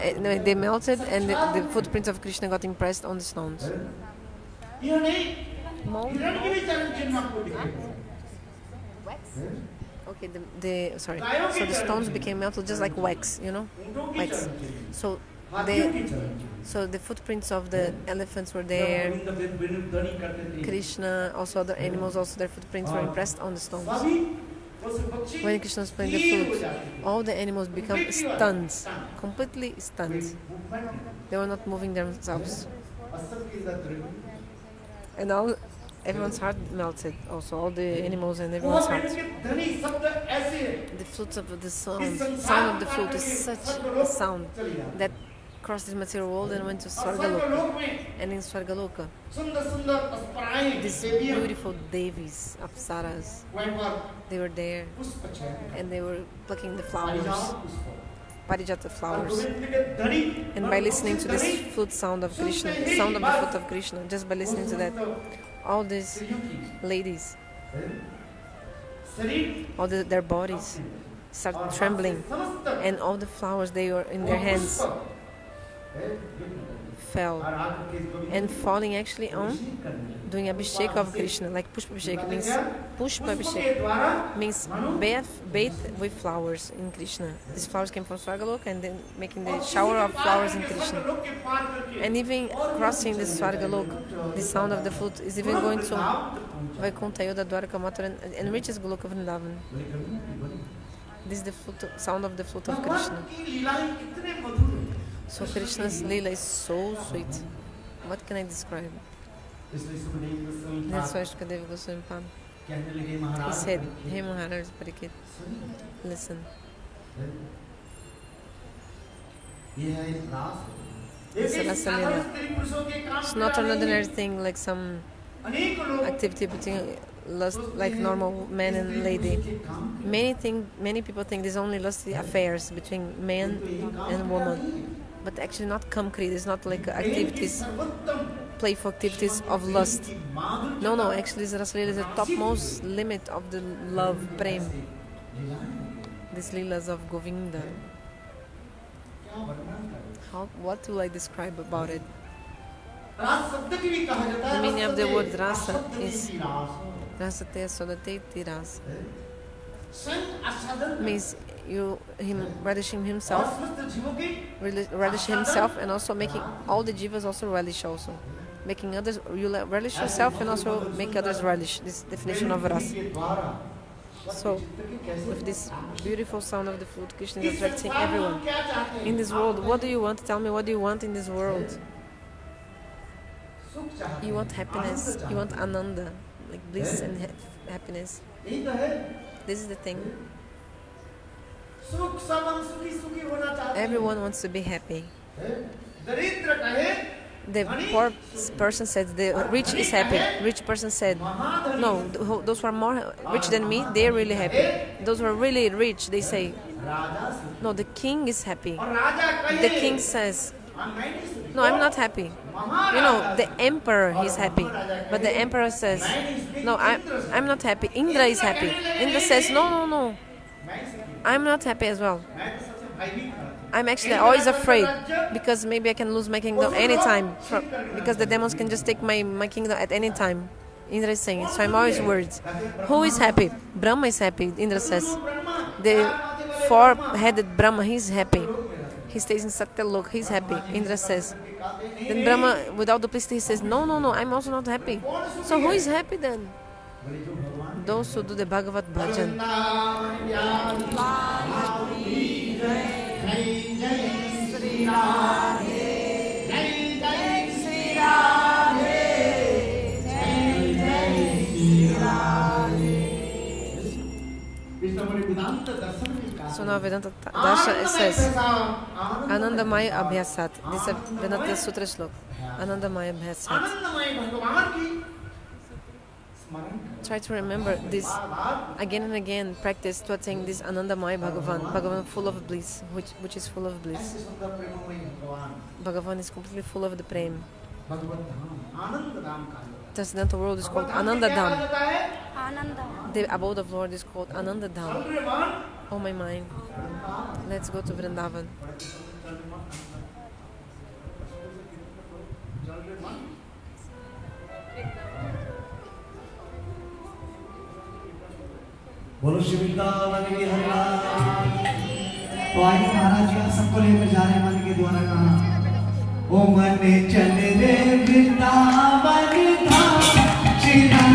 they melted, and the footprints of Krishna got impressed on the stones. Okay, sorry. So the stones became melted just like wax, you know, wax. So the footprints of the elephants were there. Krishna, also other animals, also their footprints were impressed on the stones. When Krishna was playing the flute, all the animals become stunned, completely stunned. They were not moving themselves. And now everyone's heart melted, also all the animals and everyone's heart. The flute of the sound of the flute is such a sound that crossed this material world and went to Swargaloka. And in Swargaloka, these beautiful Devis, Apsaras, they were there and they were plucking the flowers, Parijata flowers. And by listening to this flute sound of Krishna, sound of the flute of Krishna, just by listening to that, all these ladies, all their bodies start trembling, and all the flowers they were in their hands fell, and falling actually on doing Abhishek of Krishna, like Pushpa Abhishek means Pushpa Abhishek means bathe with flowers in Krishna. These flowers came from Swargaloka and then making the shower of flowers in Krishna. And even crossing the Swargaloka, the sound of the flute is even going to Vaikuntha, Yoda, Dwaraka, Mathura, and reaches Goloka Vrindavan. This is the sound of the flute of Krishna. So Krishna's Leela is so sweet. What can I describe? That's why Shukadeva Goswami Pam, he said, "Hey Maharaj Parikit, listen. It's a Rasa Leela. It's not an ordinary thing like some activity between lust, like normal man and lady. Many people think there's only lusty affairs between man and woman. But actually not kamkrit, it's not like activities, playful activities of lust. No, actually Rasalila is the topmost limit of the love, prem. These leelas of Govinda. What do I describe about it? The meaning of the word rasa is rasate sodate rasa. means relishing himself, relish himself, and also making all the jivas also relish also. Making others, you relish yourself and also make others relish. This definition of rasa. So, with this beautiful sound of the flute, Krishna is attracting everyone. In this world, what do you want? Tell me, what do you want in this world? You want happiness, you want ananda, like bliss and happiness. This is the thing. Everyone wants to be happy. The poor person said the rich is happy. Rich person said, no, those who are more rich than me, they're really happy. Those who are really rich, they say, no, the king is happy. The king says, no, I'm not happy. You know, the emperor is happy. But the emperor says, no, I'm not happy. Indra is happy. Indra says, no, I'm not happy as well. I'm actually always afraid because maybe I can lose my kingdom anytime because the demons can just take my kingdom at any time. Indra is saying, so I'm always worried. Who is happy? Brahma is happy, Indra says. The four-headed Brahma, he's happy. He stays in Satyalok, he's happy, Indra says. Then Brahma, without duplicity, he says, no, I'm also not happy. So who is happy then? Those who do the Bhagavat bhajan. So now Vedanta Dasha says Anandamaya Abhyasat. This is Vedanta Sutra Slok. Anandamaya Abhyasat. Try to remember this again and again. Practice to attain this Anandamaya Bhagavan full of bliss, which is full of bliss. Bhagavan is completely full of the prem. Transcendental world is called Anandadam. The abode of Lord is called Anandadam. Oh my mind. Let's go to Vrindavan. बोलो श्री वृंदावन की हरिलाल। तो आइए महाराज जी हम सबको लेकर जा रहे हैं मन के द्वारा कहा ओ मन चल रे वृंदावन धाम श्री राम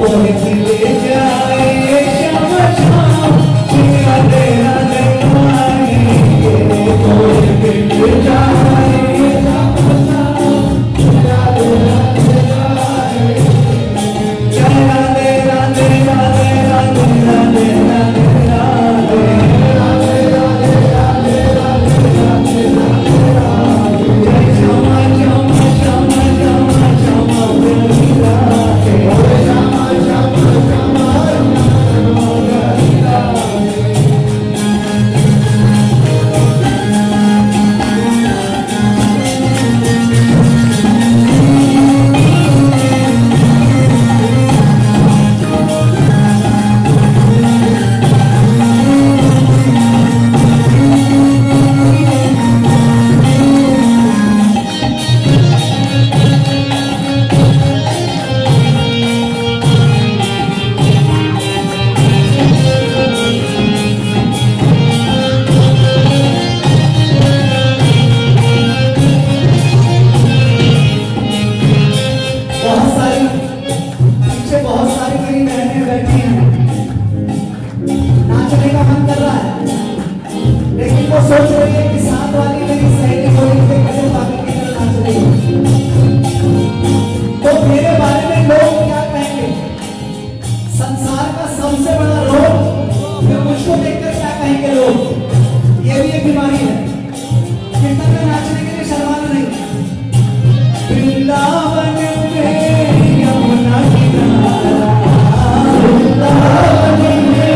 कोई ले जाए शाम शाम राधे राधे गाएंगे कोई मिल जाए शाम शाम राधे राधे गाएंगे जय राधे राधे राधे राधे राधे राधे राधे सोच रही है कि साथ वाली मेरी सहेली को इनके कैसे पागल की तरह नाच रही है, तो मेरे बारे में लोग क्या कहेंगे? संसार का सबसे बड़ा रोग फिर मुझको देखकर क्या कहेंगे लोग? ये भी एक बीमारी है। कीर्तन में नाचने के लिए शर्माना नहीं। वृंदावन में यमुना किनारा, वृंदावन में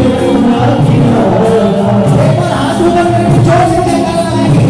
यमुना किनारा, एक बार हाथ ऊपर करके जोर से चेक करना है।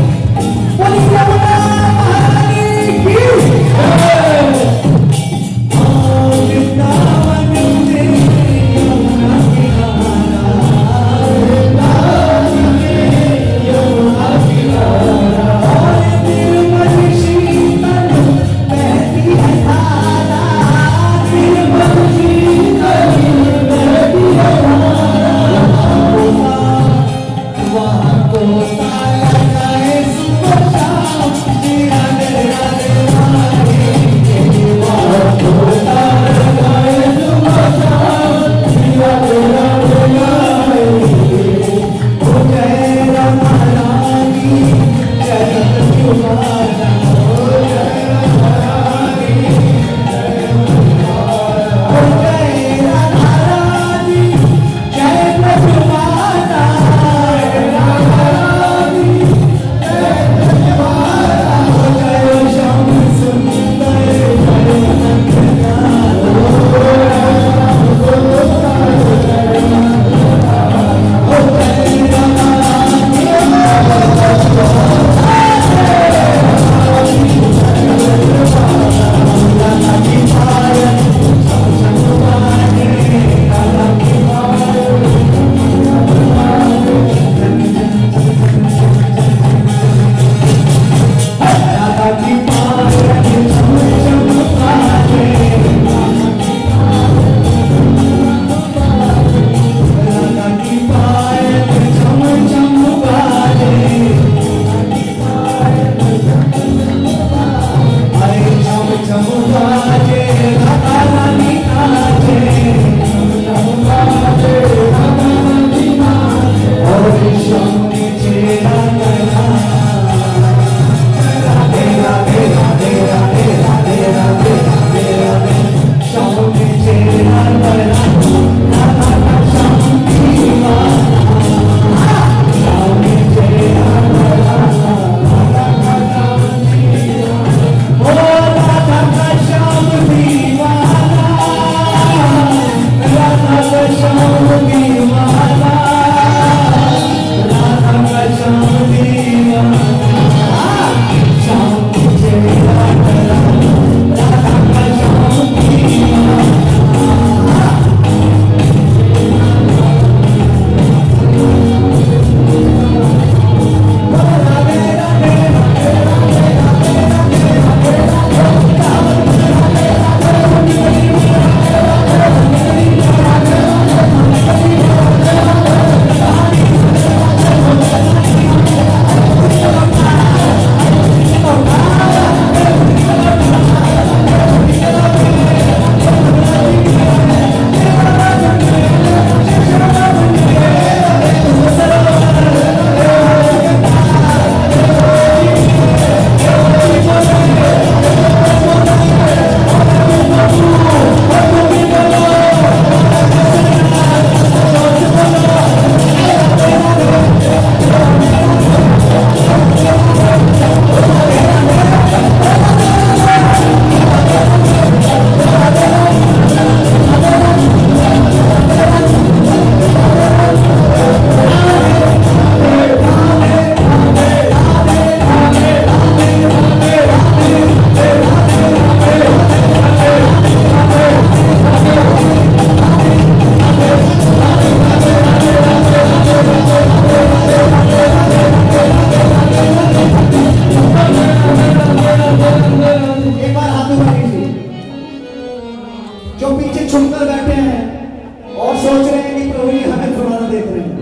ऐसे छुपकर बैठे हैं और सोच रहे हैं कि प्रभु जी हमें थोड़ा देख रहे हैं।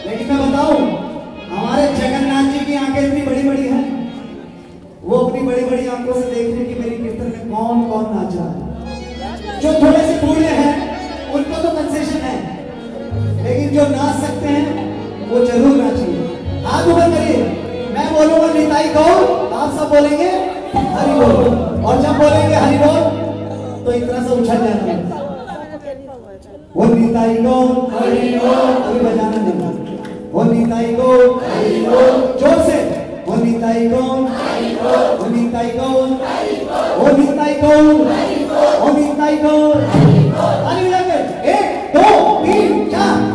लेकिन मैं बताऊं, हमारे जगन्नाथ जी की आंखें इतनी बड़ी बड़ी हैं, वो अपनी बड़ी बड़ी आंखों से देख रहे हैं कि मेरी कीर्तन में कौन कौन नाचा है। जो थोड़े से बूढ़े हैं उनको तो कंसेशन है, लेकिन जो नाच सकते हैं वो जरूर नाचिए। हाथ ऊपर करिए, मैं बोलूंगा निताई गौर, आप सब बोलेंगे हरि बोल, और जब बोलेंगे हरि बोल तो इतना सा उछल जाना है। वो निताई गौर हरि बोल, अभी बजाना नहीं, वो निताई गौर हरि बोल, जोर से, वो निताई गौर हरि बोल, वो निताई गौर हरि बोल, वो निताई गौर हरि बोल, वो निताई गौर हरि बोल। ताली बजाकर 1 2 3 4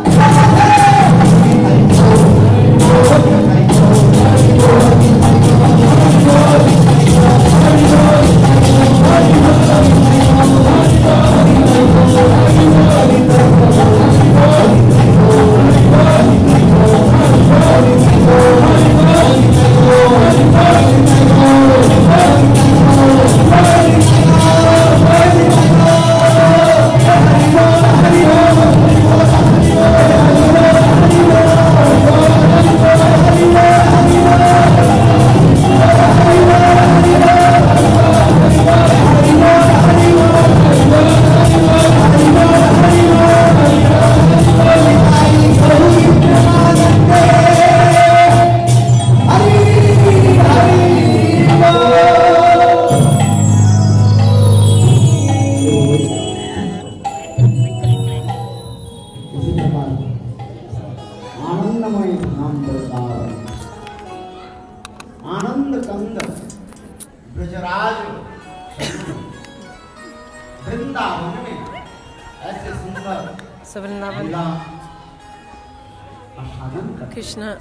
Krishna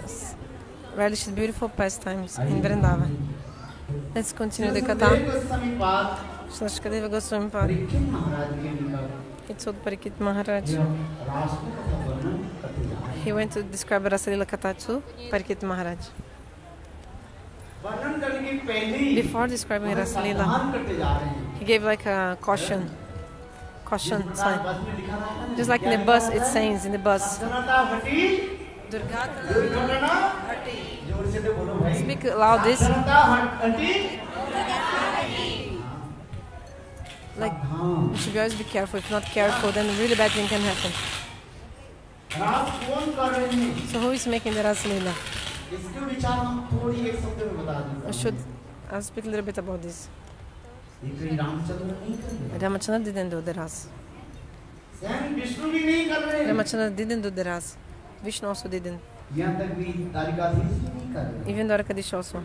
relished beautiful pastimes in Vrindavan. Let's continue the Katha. Shlashkadeva Goswami Pad. He told Parikit Maharaj. He went to describe Rasalila Katha to Parikit Maharaj. Before describing Rasalila, he gave like a caution sign. Just like in the bus, it says in the bus. Speak loud this. Like, you should always be careful. If not careful, then really bad thing can happen. So who is making the Rasalila? I'll speak a little bit about this. Ramachandra didn't do the Ras. Ramachandra didn't do the Ras. Vishnu also didn't. Even Dwarkadish also.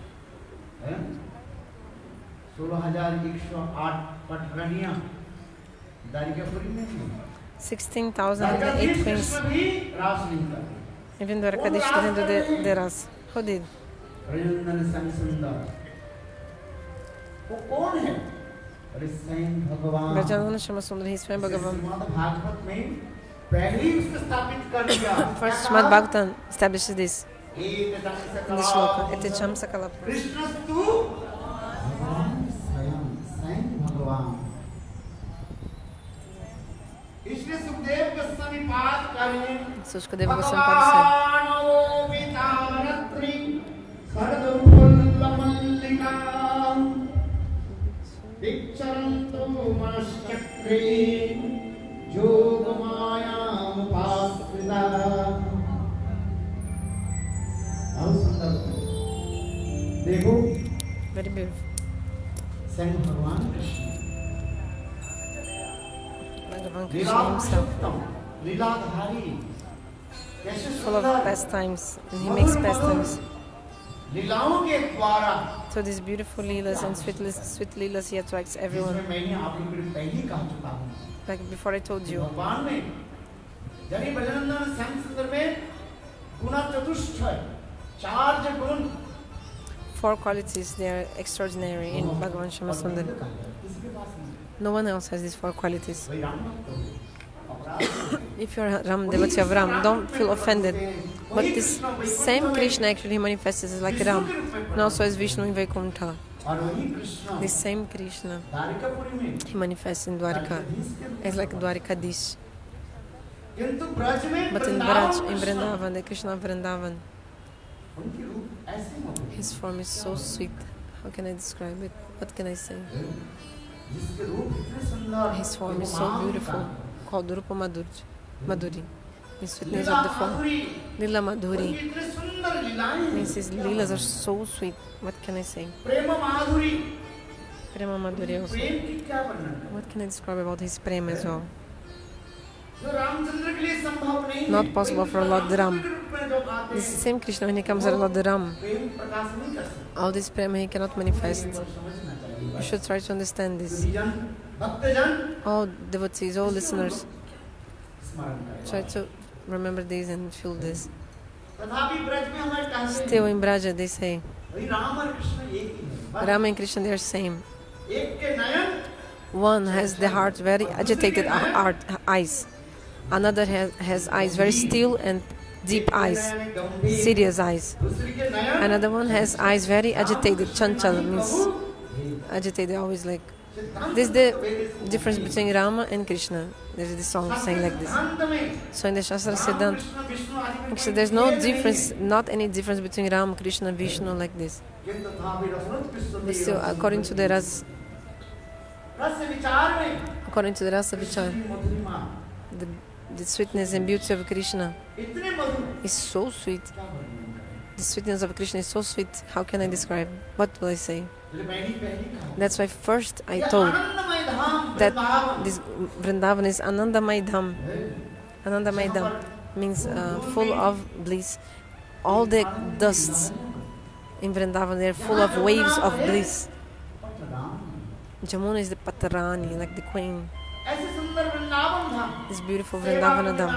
16,008 queens. Even Dwarkadish didn't do the Ras. Who did? Brajanana Shamasundar, he is Swayam Bhagavan. First, Srimad Bhagavatam establishes this in this shloka. Ete cham sakala. So Shukadeva Goswami Pad देखो very beautiful. स्वयं भगवान Krishna Bhagavan Krishna himself, full of pastimes, and he makes pastimes. So these beautiful leelas and sweet leelas, he attracts everyone. Like before I told you, four qualities, they are extraordinary in Bhagavan Shamasundar. No one else has these four qualities. If you're Ram, devotee of Ram, don't feel offended. But this same Krishna actually manifests as like Ram, and also as Vishnu in Vaikuntha. और वही Krishna The same Krishna, Dwarikapuri में he manifests in Dwarka as like Dwarkadish. किंतु ब्रज में But in Braj, in Vrindavan, the Krishna of Vrindavan, उनकी रूप ऐसे होते हैं his form is so sweet. How can I describe it? What can I say? जिसके रूप इतने सुंदर His form is so beautiful, called Rupa Madhuri. The sweetness of the form. Lila Madhuri. इतने सुंदर लीलाएं Means his leelas are so sweet. What can I say? Prem Madhuri Prema Madhuri also. प्रेम की क्या वर्णन What can I describe about his prema as well? जो रामचंद्र के लिए संभव नहीं Not possible for Lord Ram. रूप में जो आते This same Krishna, when he comes as Lord Ram, Prem Prakash नहीं कर सकते all this prema he cannot manifest. समझना चाहिए You should try to understand this. जन भक्तजन All devotees, all listeners, स्मरण करें try to remember this and feel this. तथापि ब्रज में हमारे कहते Still in Braja, they say, हैं राम और कृष्ण एक ही है Rama and Krishna, they are same. एक के नयन One has the heart very agitated eyes. Another has eyes very still and deep eyes, serious eyes. दूसरी के नयन Another one has eyes very agitated. Chanchal means agitated, always like. This is the difference between Rama and Krishna. There is this song saying like this. अंत में So in the Shastra Siddhanta, Krishna Vishnu आदि में actually there's no difference, not any difference between Ram, Krishna, Vishnu like this. किंतु तथापि रसरस But still, Krishna according to the रस विचार में according to the Rasa Vichar, की मधुरिमा the sweetness and beauty of Krishna इतने मधुर is so sweet. क्या वर्णन करें The sweetness of Krishna is so sweet. How can I describe? What will I say? जो पहली कहा That's why first I ये told आनंदमय धाम that Vrindavan this Vrindavan is Anandamai Dham. Anandamai Dham means full of bliss. All the dusts in Vrindavan, they're full of waves of bliss. Jamuna is the Patarani, like the queen. ऐसे सुंदर वृंदावन धाम This beautiful Vrindavana Dham.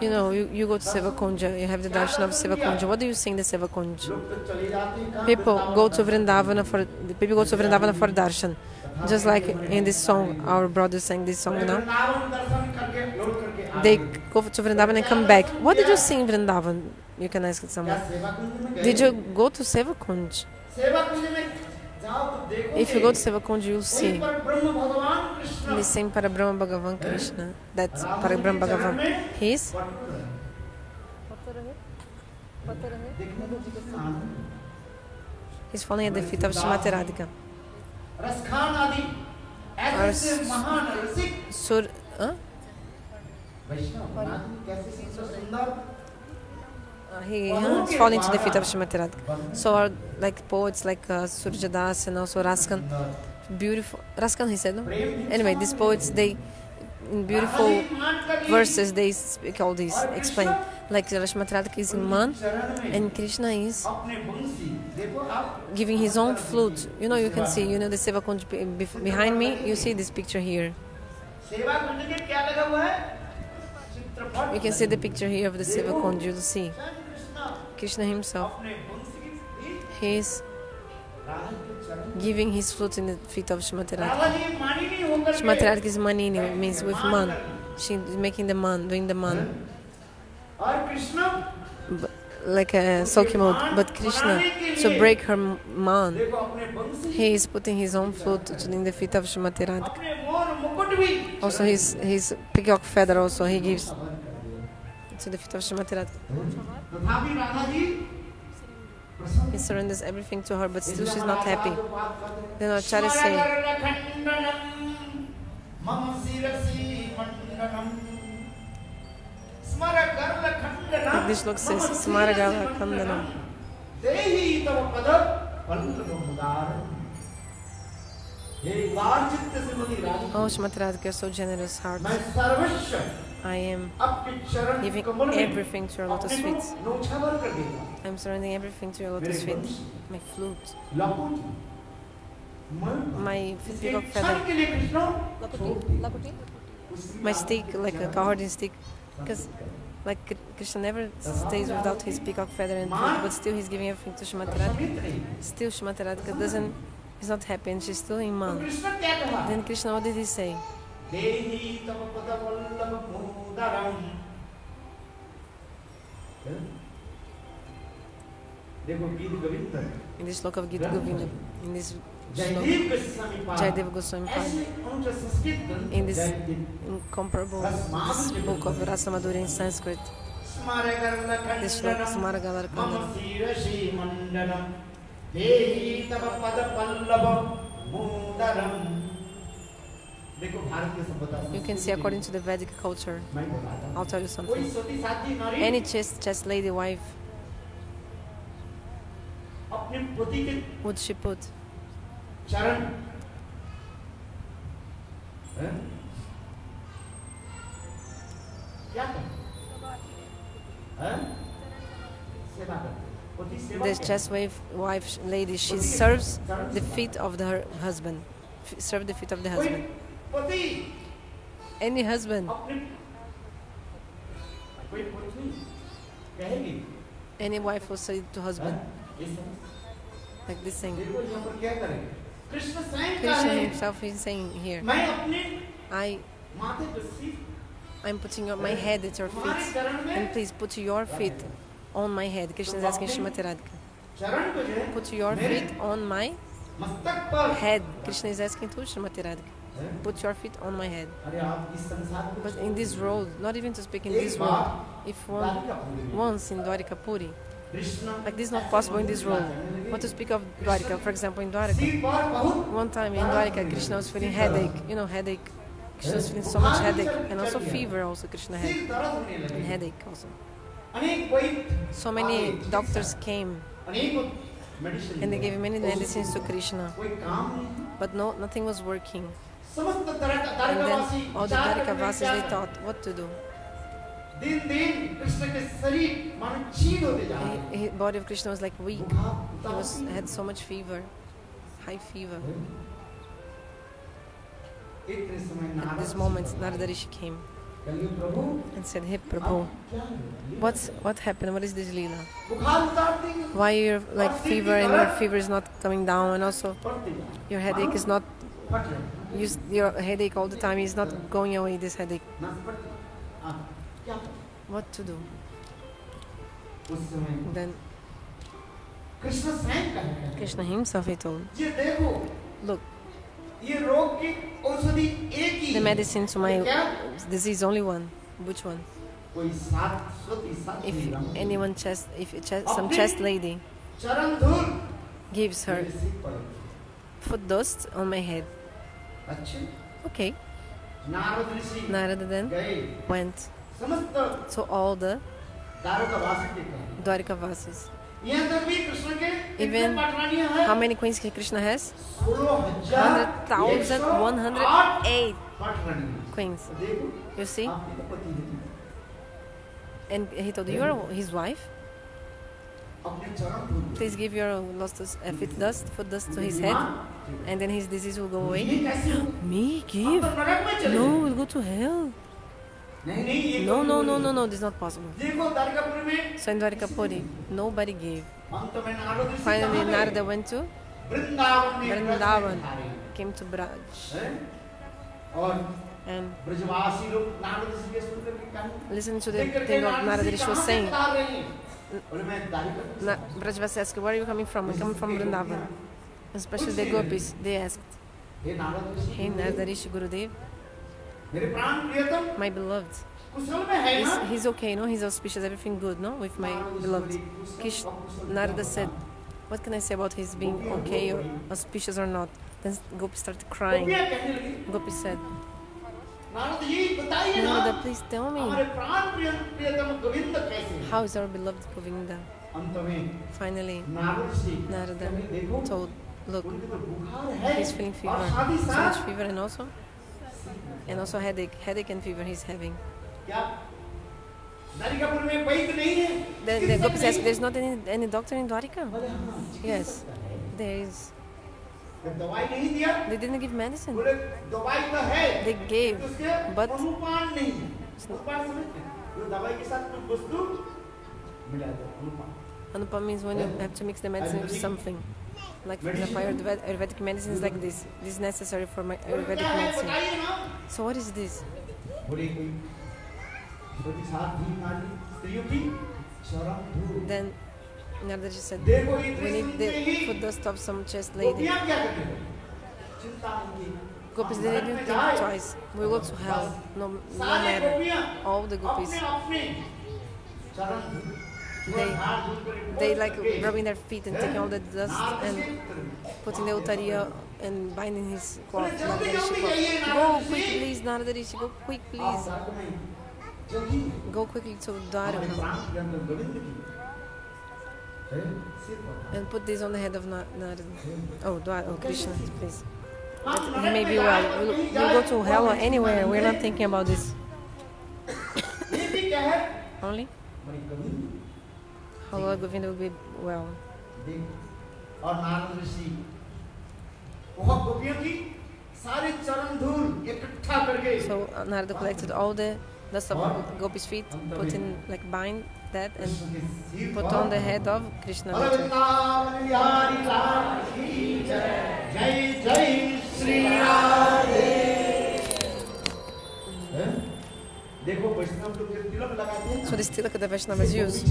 You know, you go to Sevakunja, you have the darshan of Sevakunja. What do you sing the Sevakunja? लोग तो चले जाते हैं कहाँ People Vrindavan go to Vrindavana for darshan. Just like in this song, our brother sang this song now. Vrindavan दर्शन करके लौट करके आ They गए। go to Vrindavan and come back. What did you sing in Vrindavan? You can ask someone. क्या सेवा कुंज में गए? Did you go to Sevakunj? सेवा कुंज में जाओ तो देखोगे If you go to Sevakunj, you'll वहीं see पर ब्रह्म भगवान Krishna the same Parabrahma Bhagavan Krishna. That's Parabrahma Bhagavan. He is देखने को कितना आनंद he's falling at the feet of Srimati Radhika. Raskhan आदि ऐसे महान रसिक Sur, huh? वैष्णव आदमी कैसे सुंदर He's falling to the feet of Srimati Radhika. So are like poets like Surjadas and also Raskan. Beautiful. Raskan he said, no? Anyway, these poets, they, in beautiful verses, they speak all these, explain. Like Srimati Radhika is in man and Krishna is अपने बंसी देखो आप giving his own flute. You know, you can see, you know, the Sevakunj behind me, you see this picture here. सेवा कुंज के क्या लगा हुआ है चित्रपट You can see the picture here of the Sevakunj, you'll see. Krishna Krishna himself, अपने बंसी की he is राधा के चरण giving his flute in the feet of Srimati Radhika. Radha ji मानी नहीं होकर Srimati Radhika is manini, means with man. She is making the man, doing the man, और Krishna like a Soki mode. But Krishna, to break her man, देखो अपने बंसी he is putting his own flute in the feet of Srimati Radhika. अपने मोर मुकुट भी Also his peacock feather also he gives to the feet of Srimati Radhika. तथापि राधा जी प्रसन्न He surrenders everything to her, but still she's not happy. Then Acharya say, मम शिरसि मंडनम स्मर girl खंडनम like this look says, Smaragala Kandanam. देहि तव पद पल्लव मुदार हे उदार चित्त से मुनि Radhika Oh, Srimati Radhika, you're so generous heart. मैं सर्वस्व I am आपके चरण giving कमल में everything to your lotus अपने feet. को नौछावर कर देगा I'm surrendering everything to your lotus feet. My flute, लकुट my peacock क्षण feather, के लिए Krishna my stick, like a cowherding stick. Because like Krishna never stays without his peacock feather and flute, but still he's giving everything to Srimati Radhika. Still Srimati Radhika is not happy and she's still in man. Krishna क्या कहा Then Krishna, what did he say? देहि तव पद पल्लव मुदारम देखो गीत Govind in this sloka of Gita Govinda, in this sloka, Jayadeva Goswami Pada, in this incomparable book of Rasa Madhurya in Sanskrit, this sloka Smaragalar Kandana. You can see according to the Vedic culture. I'll tell you something. Any chaste lady wife, would she put this chaste wife lady, she serves the feet of her husband. Serve the feet of the husband. Any husband, any wife will say to husband like this thing. Krishna himself is saying here, I'm putting my head at your feet, and please put your feet on my head. Krishna is asking Srimati Radhika, put your feet on my head. Krishna is asking to Srimati Radhika, put your feet on my head. But in this world, not even to speak in this world, if once in Dwarika Puri, like this is not possible in this world. What to speak of Dwarika? For example, in Dwarika, one time in Dwarika, Krishna was feeling headache. You know, headache. Krishna was feeling so much headache, and also fever. Also, Krishna had and headache also. So many doctors came, and they gave many medicines to Krishna, but nothing was working. And then all the Dwarika Vasis, they thought what to do. The body of Krishna was like weak. He had so much fever, high fever. At this moment, Narada Rishi came and said, "Hey Prabhu, what happened? What is this Leela? Why you're like fever and your fever is not coming down, and also your headache is not, your headache all the time is not going away, this headache. What to do?" Then Krishna himself, he told, "Look, the medicine to my disease only one. Which one? If anyone some chaste lady gives her foot dust on my head." Okay. Narada then went to all the Dwarika Vasis. Even how many queens Krishna has? 100,108 queens. You see? And he told you, "You're his wife. Please give your foot dust to his head, and then his disease will go away." Me give? No, we'll go to hell. No, this is not possible. So in Dwarika Puri, nobody gave. Finally, Narada went to Vrindavan, came to Braj, and listen to the thing of Narada Rishi was saying. Brajvasi asked, "Where are you coming from?" "I'm coming from Vrindavan." Especially the gopis, they asked, "Hey Narada Rishi Gurudev, my beloved, he's okay, no? He's auspicious, everything good, no? With my beloved." Narada said, "What can I say about his being okay or auspicious or not?" Then Gopi started crying. Gopi said, "Narada, please tell me, how is our beloved Govinda?" Finally, Narada told, "Look, he's feeling fever, so much fever, and also headache and fever he's having." Then the Gopis asked, "There's not any doctor in Dwarika?" "Yes, there is." They didn't give medicine. They gave, but Anupam means when you have to mix the medicine with something. Like for example, Ayurvedic medicine is like this. This is necessary for my Ayurvedic medicine. So what is this? Then Narada said, देखो we इतने need सुनते the he foot dust of some chaste lady. गोपियां क्या करते हैं? चिंता नहीं की। Gopis, they didn't think twice. We go to hell, no matter. All the gopis, they like rubbing their feet and taking all the dust and putting the uttariya and binding his cloth. Go quick, please, Narada Rishi, go quick, please. Go quickly to Dwaraka and put this on the head of Narada. Oh, Krishna, please. He may be well. We'll go to hell or anywhere. We're not thinking about this. Only? How Lord Govinda will be well. So Narada collected all the dust of Gopi's feet, put in, like, bind that and put on the head of Krishna later. So this tilak that the Vaishnavas use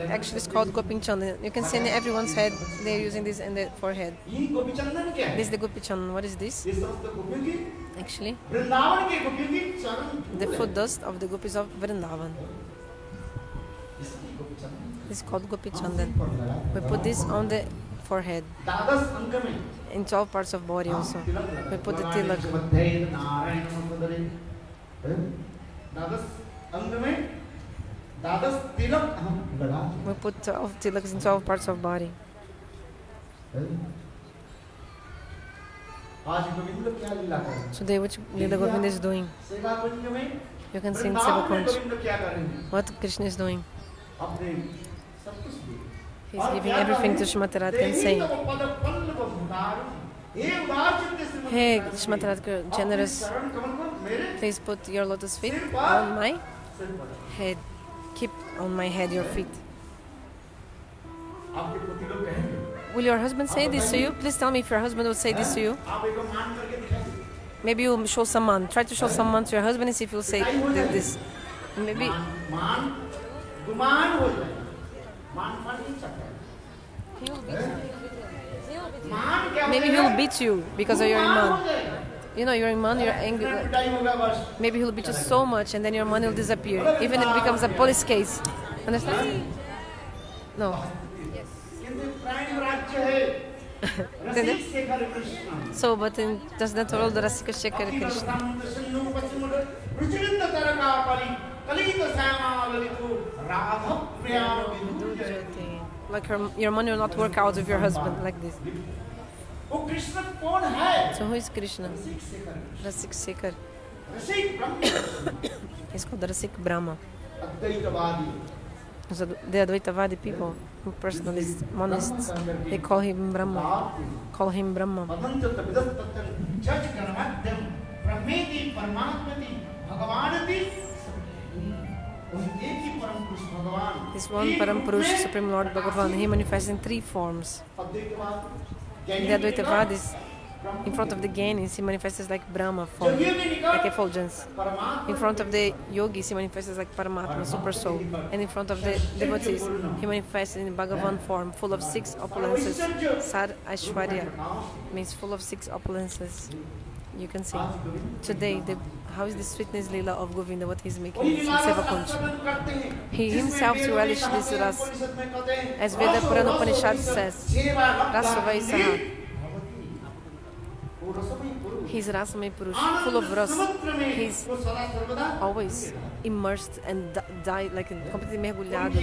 actually is called Gopin Chandan. You can see in everyone's head they're using this in the forehead. This is the Gopi Chandan. What is this? Actually, the foot dust of the gopis of Vrindavan. This is called Gopi Chandan. We put this on the forehead. In 12 parts of body also. We put the tilak. We put 12 tilaks in 12 parts of body. Today, which Lila Govinda is doing? You can see in Seva Kunj what Krishna is doing. He's giving everything to Shrimati Radhika and saying, hey, Shrimati Radhika, generous, please put your lotus feet on my head. Keep on my head your feet. Will your husband say this to you? Please tell me if your husband would say this to you. Maybe you show some man. Try to show some man to your husband and see if he'll say this. Maybe. Maybe he'll beat you because of your iman. You know, your iman, you're angry. Maybe he'll beat you so much and then your money will disappear. Even if it becomes a police case. Understand? No. So, but in does that all the Rasika Shekhar Krishna? Like your money will not work out with your husband like this. So who is Krishna? Rasik Shekhar. He's called Rasik Brahma. So the Advaitavadi people, personalists, monists, they call him Brahma. Call him Brahma. This one Param Purush, Supreme Lord Bhagavan, he manifests in 3 forms. The Advaitavadis, in front of the Gyanis, he manifests as like Brahma form, like effulgence. In front of the yogis, he manifests as like Paramatma, super soul. And in front of the devotees, he manifests in Bhagavan form, full of 6 opulences. Sar Aishwarya means full of 6 opulences. You can see today how is the sweetness lila of Govinda, what he's making in Seva Kunj. He himself to relish this ras, as Veda Purana Upanishad says, Rasavai Saha. He's Rasamai Purush, full of ras. He's always immersed and like completely mergulhado,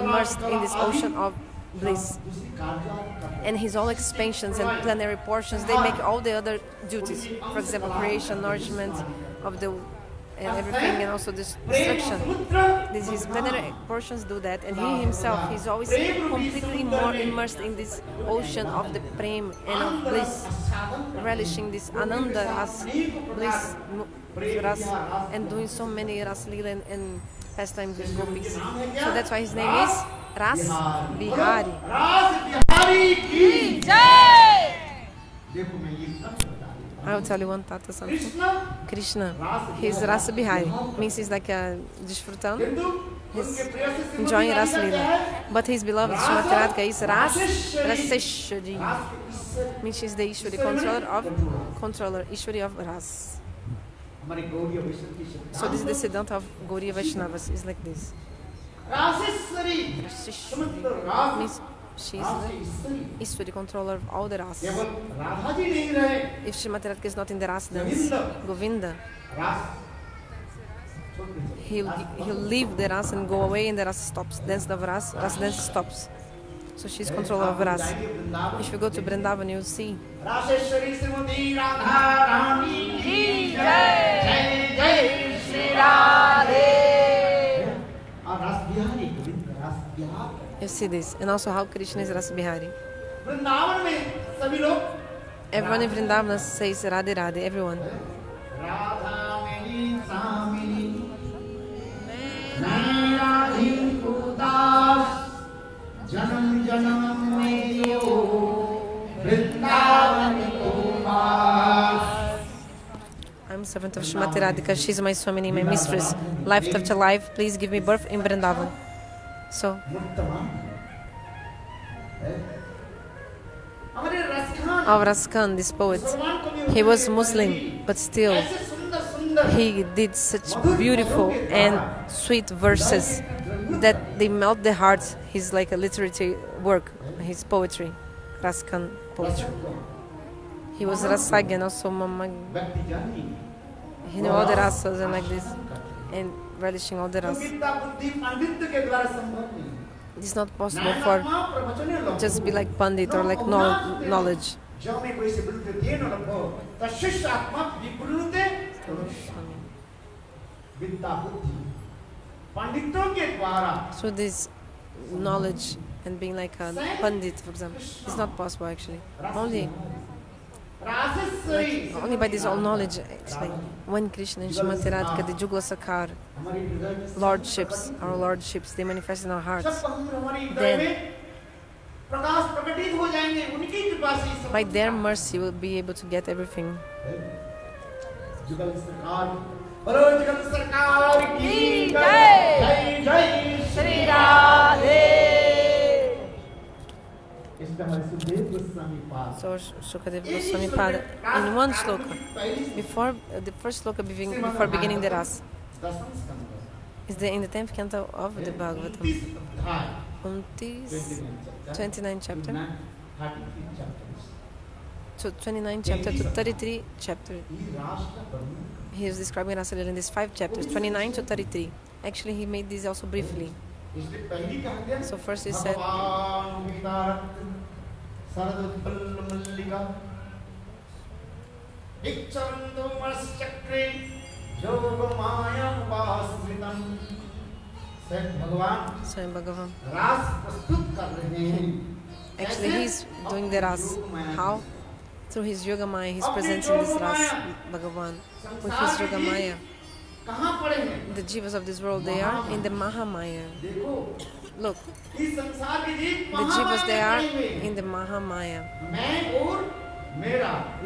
immersed in this ocean of bliss. And his all expansions and plenary portions, they make all the other duties. For example, creation, nourishment of the and everything, and also destruction. His plenary portions do that, and he himself, he's always completely more immersed in this ocean of the prem and of bliss, relishing this ananda ras, bliss ras, and doing so many ras lila and pastimes with gopis. So that's why his name is Ras Bihari. Ras Bihari ki Jai. I will tell you one tata something. Krishna, he's Rasa Bihari, means he's like disfrutando, he's enjoying Rasa Lila. But his beloved Srimati Radhika is Raseshwari, means she's the Ishwari, controller Ishwari of Ras. So this is the Siddhanta of Gauriya Vaishnavas, is like this. Raseshwari means she's the Ishwari, controller of all the Ras. If Srimati Radhika is not in the Ras dance, Govinda, he'll leave the Ras and go away, and the Ras stops. Dance of Ras dance stops. So she's controller of Ras. If you go to Vrindavan, you'll see. Raseshwari Srimati Radha Rani ki jai, jai jai Shri Radhe. Ras Bihari, Ras Bihari. You see this, and also how Krishna is Rasa Bihari. Vrindavan mein sabhi log, Everyone in Vrindavan says Radhe Radhe, everyone. Radha meni samini, Radhi Udas, Janam Janam Meyo, Vrindavan Kumas. I'm servant of Srimati Radhika, she's my Swamini, my mistress. Life after life, please give me birth in Vrindavan. So, our Raskhan, this poet, he was Muslim, but still he did such beautiful and sweet verses that they melt the heart. He's like a literary work, his poetry, Raskhan poetry. He was Rasagyan, also he knew all the rasas and like this, and relishing all the rasas. It's not possible for just be like Pandit or like knowledge. So this knowledge and being like a Pandit, for example, it's not possible actually. Only by this all knowledge, actually. When Krishna and Srimati Radhika, the Jugla Sakar, lordships, our lordships, they manifest in our hearts. Then, by their mercy, we'll be able to get everything. So Shukadeva Goswami Pada, in one shloka, before the first shloka before beginning the ras, is in the 10th canto of the Bhagavatam, 29 chapter, to 29 chapter to 33 chapter. He is describing Rasa Lila in these 5 chapters, 29 to 33. Actually, he made this also briefly. So first he said, Swayam Bhagavan. Actually, he's doing the ras. How? Through his Yoga Maya, he's presenting this ras, Bhagavan, with his Yoga Maya. The jivas of this world, they are in the Mahamaya. Look, the jivas, they are in the Mahamaya.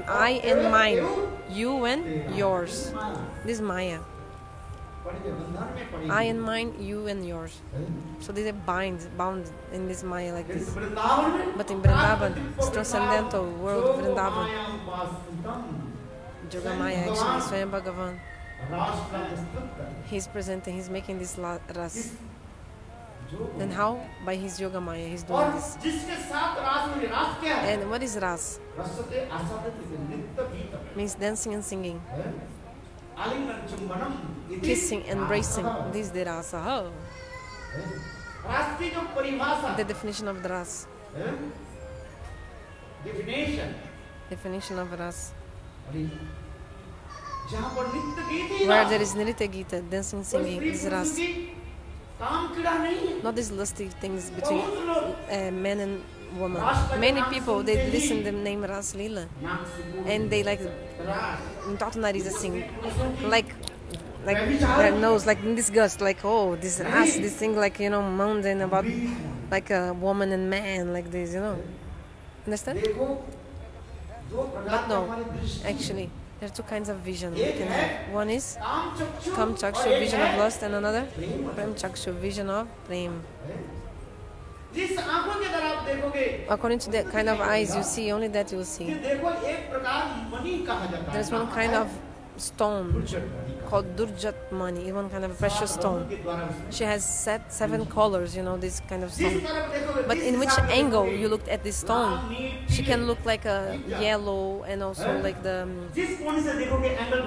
I and mine, you and yours. This Maya. I and mine, you and yours. So they are bound in this Maya like this. But in Vrindavan, it's transcendental world Vrindavan. Yoga Maya, actually, Swayam Bhagavan. He's presenting, he's making this ras. And how? By his Yoga Maya, he's doing this. And what is ras? Means dancing and singing. Kissing, embracing. This is the rasa. Oh. The definition of the ras. Definition of ras. Where there is Nritya Gita, dancing, singing, is ras. Not these lusty things between men and women. Many people, they listen to the name Ras Lila and they like Tatanari sing like their nose, like in disgust, like, oh, this Ras, this thing, like, you know, mountain about like a woman and man, like this, you know. Understand? But no, actually, there are two kinds of vision we can have. One is Kam Chakshu, vision of lust, and another Prem Chakshu, vision of Prem. According to the kind of eyes you see, only that you will see. There's one kind of stone called Durjat Mani, one kind of precious stone. She has 7 colors, this kind of stone. But in which angle you looked at this stone, she can look like a yellow and also like the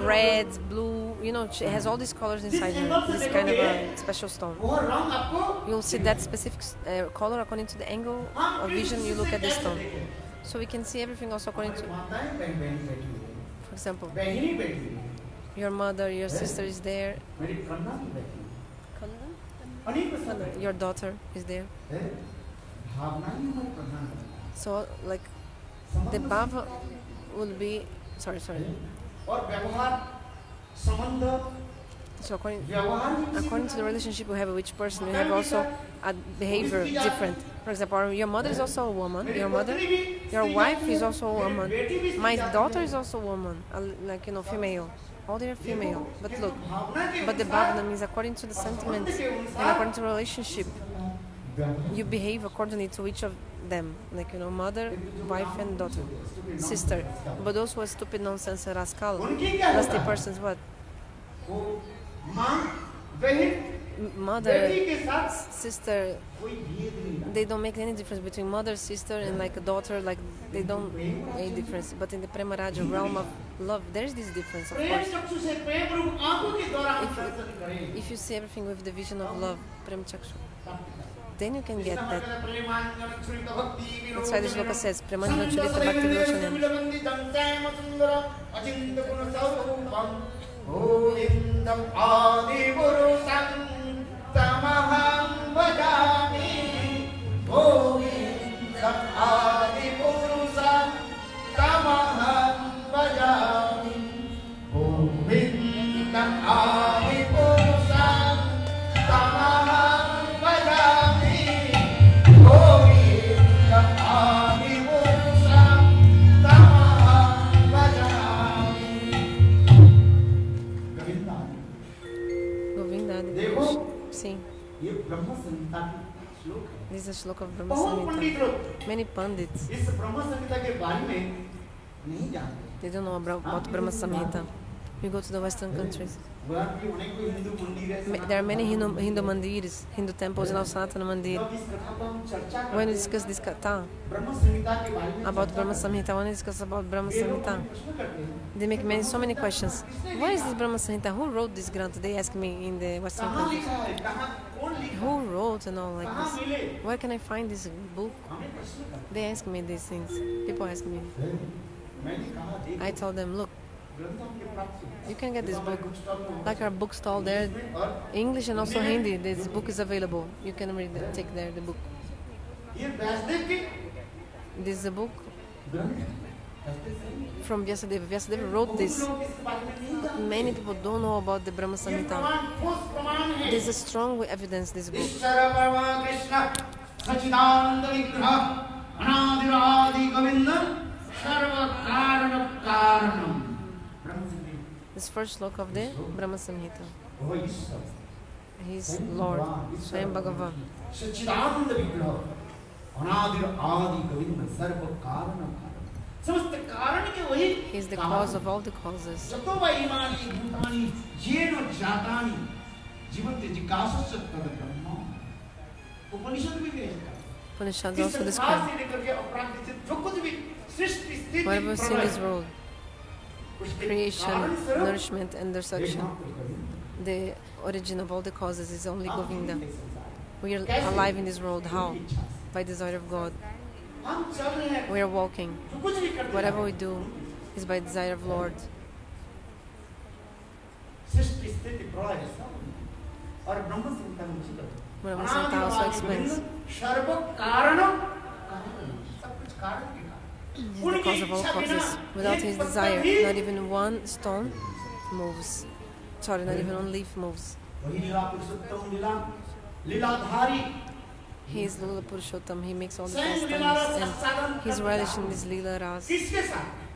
red, blue, she has all these colors inside her, this kind of a special stone. You'll see that specific color according to the angle of vision you look at this stone. So we can see everything also according to, for example, your mother, your sister is there. Your daughter is there. So, like, the bhava will be... Sorry. So, according to the relationship we have with each person, we have also a behavior different. For example, your mother is also a woman. Your wife is also a woman. My daughter is also a woman, female. All they are female. But look, the bhavana means according to the sentiments and according to the relationship, you behave accordingly to each of them. Mother, wife and daughter, sister. But those who are stupid, nonsense, rascal, nasty persons, what? Mother, sister, they don't make any difference between mother, sister, and like a daughter, they don't make any difference. But in the Premaraja realm of love, there is this difference, of course. If you see everything with the vision of love, Prem Chakshu, then you can get that. That's why this shloka says, Premanjana Churita Bhakti Vilochanam. Govindam Adi Purusam Tamaham Vajami. Govindam Adi Purusam Tamaham Vajami. Govindam Adi Purusam Tamaham Vajami. Govindam Adi Purusam Tamaham Vajami. Govinda. Sim. This is a shloka of Brahma Samhita. Many pandits, they don't know about Brahma Samhita. You go to the Western countries. There are many Hindu mandirs, Hindu temples, and also Sanatana mandir. When we discuss this katha about Brahma Samhita, when we discuss about Brahma Samhita, they make so many questions. Why is this Brahma Samhita? Who wrote this Grantha? They ask me in the Western countries. Who wrote and all like this? Where can I find this book? They ask me these things. People ask me. I tell them, look, you can get this book. Like our bookstall there, English and also Hindi. This book is available. You can read it, take there the book. This is a book from Vyasadeva. Vyasadeva wrote this. But many people don't know about the Brahma Samhita. There's a strong evidence this book. This first sloka of the Brahma Samhita. He is Lord, Swayam Bhagavat. He is the cause of all the causes. Upanishads also describe whatever we see in this world, creation, nourishment and destruction, the origin of all the causes is only Govinda. We are alive in this world. How? By desire of God. We are walking. Whatever we do is by desire of Lord. Brahma Samhita also explains He is the cause of all causes. Without his desire, not even one stone moves. Sorry, not even one leaf moves. He is Lila Purushottam. He makes all the pastimes and he's relishing this Lila Ras.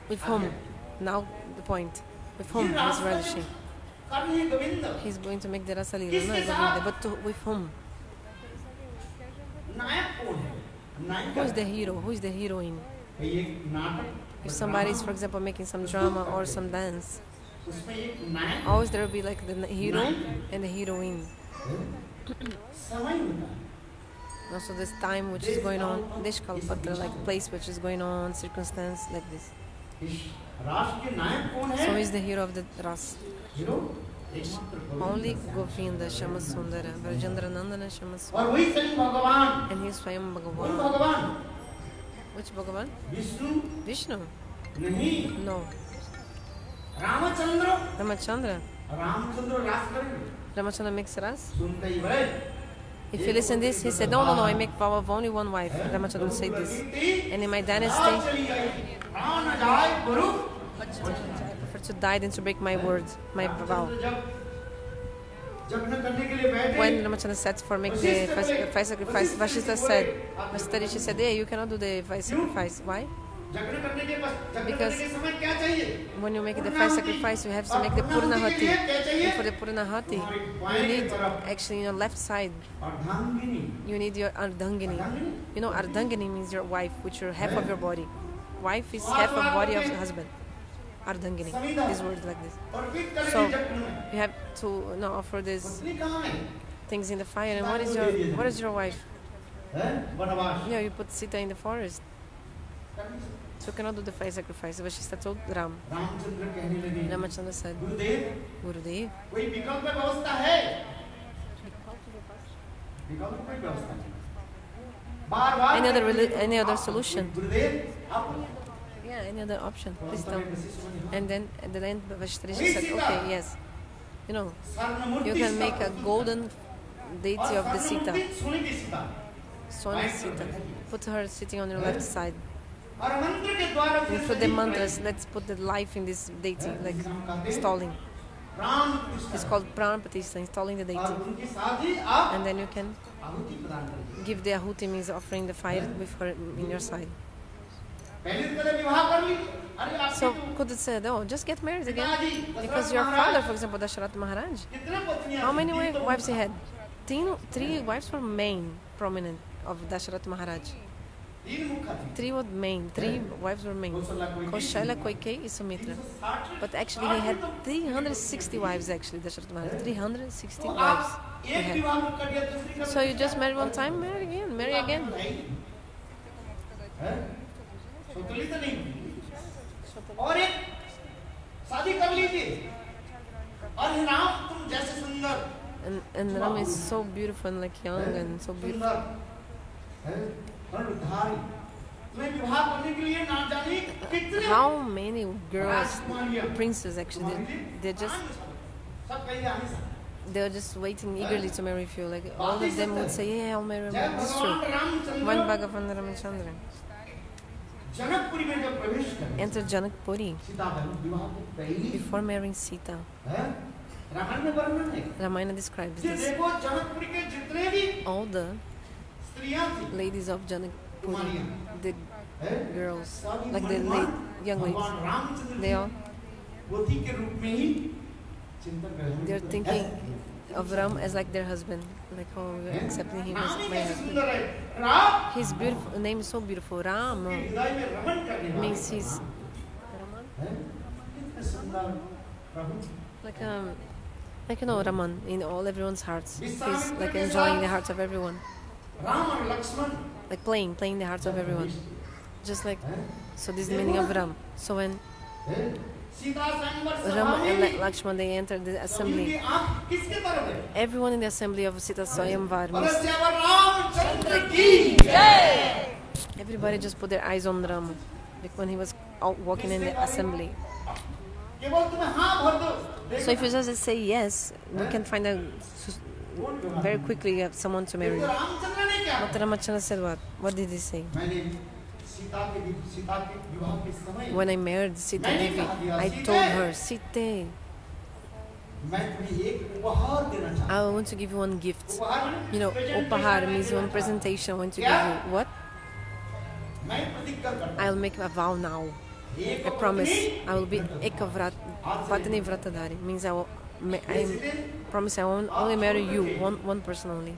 With whom? Now the point. With whom he's relishing. He's going to make the Rasa Leela, no Govinda, but with whom? Who is the hero? Who is the heroine? If somebody is, for example, making some drama or some dance, always there will be like the hero and the heroine. Also this time which is going on, Deshkalpatra, like place which is going on, circumstance like this. So he is the hero of the Ras. Only Govinda Shama Sundara, Vrajendra Nandana Shama Sundara. And he is Swayam Bhagavan. Which Bhagavan? Vishnu? No. Ramachandra. Ramachandra makes Ras? If you listen to this, he said, no, I make vow of only one wife. Ramachandra will say this. And in my dynasty, I prefer to die than to break my word, my vow. When Ramachandra said for make the fire sacrifice, Vashista said, hey, you cannot do the fire sacrifice. Why? Because when you make the fire sacrifice, you have to make the Purnahati. And for the Purnahati, you need actually your left side. You need your Ardhangini. You know, Ardhangini means your wife, which is half of your body. Wife is half of body of the husband. Ardhangini. These words like this. So you have to offer these things in the fire. And what is your wife? Yeah, you put Sita in the forest. So you cannot do the fire sacrifice. Vashista told Ram. Ramachandra said, Gurudev. Any other solution? Yeah, any other option? Please tell me. And then at the end, Vashista said, okay, yes. You know, you can make a golden deity of the Sita. Sona Sita. Put her sitting on your left side. And for the mantras, let's put the life in this deity, like installing. It's called Pran Pratishtha, installing the deity. And then you can give the ahuti, means offering the fire with her in your side. So could it say, oh, just get married again? Because your father, for example, Dasharath Maharaj, how many wives he had? Three wives were main, prominent of Dasharath Maharaj. Three wives were main. Kaushala, Koikeyi, Sumitra. But actually he had 360 wives actually, Dasharath Maharaj. 360 wives he had. So you just marry one time, marry again. And Ram is so beautiful and like young and so beautiful. How many girls, princes actually, they're just waiting eagerly to marry you. Like all of them would say, yeah, I'll marry him. This is true. One Bhagavan Ramachandra entered Janakpuri before marrying Sita. Ramayana describes this. All the ladies of Janakpuri, the girls, like the young ladies, they're thinking of Ram as like their husband, like, oh, we're accepting him as my husband. His beautiful name is so beautiful. Ram means he's like you know, Raman in everyone's hearts. He's like enjoying the hearts of everyone, like playing the hearts of everyone. Just like, so this is the meaning of Ram. So when Ram and Lakshman, they entered the assembly, everyone in the assembly of Sita Swayamvar means everybody just put their eyes on Ram, like when he was out walking in the assembly. So if you just say yes, we can find out very quickly someone to marry. But Ramachandra said what? What did he say? When I married Sita Devi, I told her, Sita, I want to give you one gift. You know, upahar means one presentation. I want to give you what? I'll make a vow now. I promise I will be Patni Vratadhari. Means I promise I won't only marry you, one person only.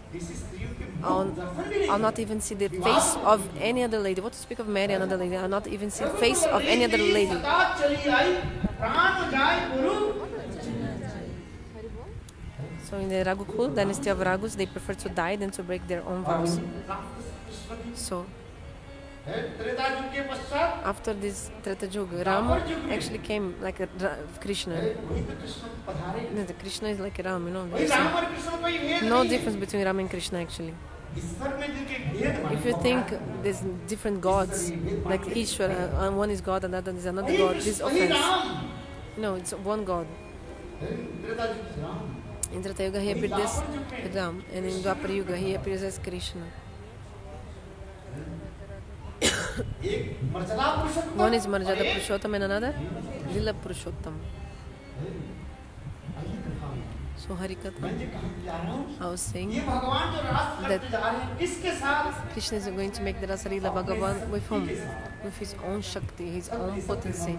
I'll not even see the face of any other lady. What to speak of marry another lady? I'll not even see the face of any other lady. So in the Raghukul dynasty of Raghus, they prefer to die than to break their own vows. So after this Treta Yuga, Ram actually came like a Krishna. No, the Krishna is like a Ram, you know. No difference between Ram and Krishna actually. If you think there's different gods, like Ishvara, and one is God and that is another God, this offense. No, it's one God. In Treta Yuga he appeared as Ram, and in Dwapara Yuga he appears as Krishna. One is Marjada Purushottam and another Lila Purushottam. So Harikatha, I was saying that Krishna is going to make the Rasa Lila Bhagavan with whom? With his own Shakti, his own potency.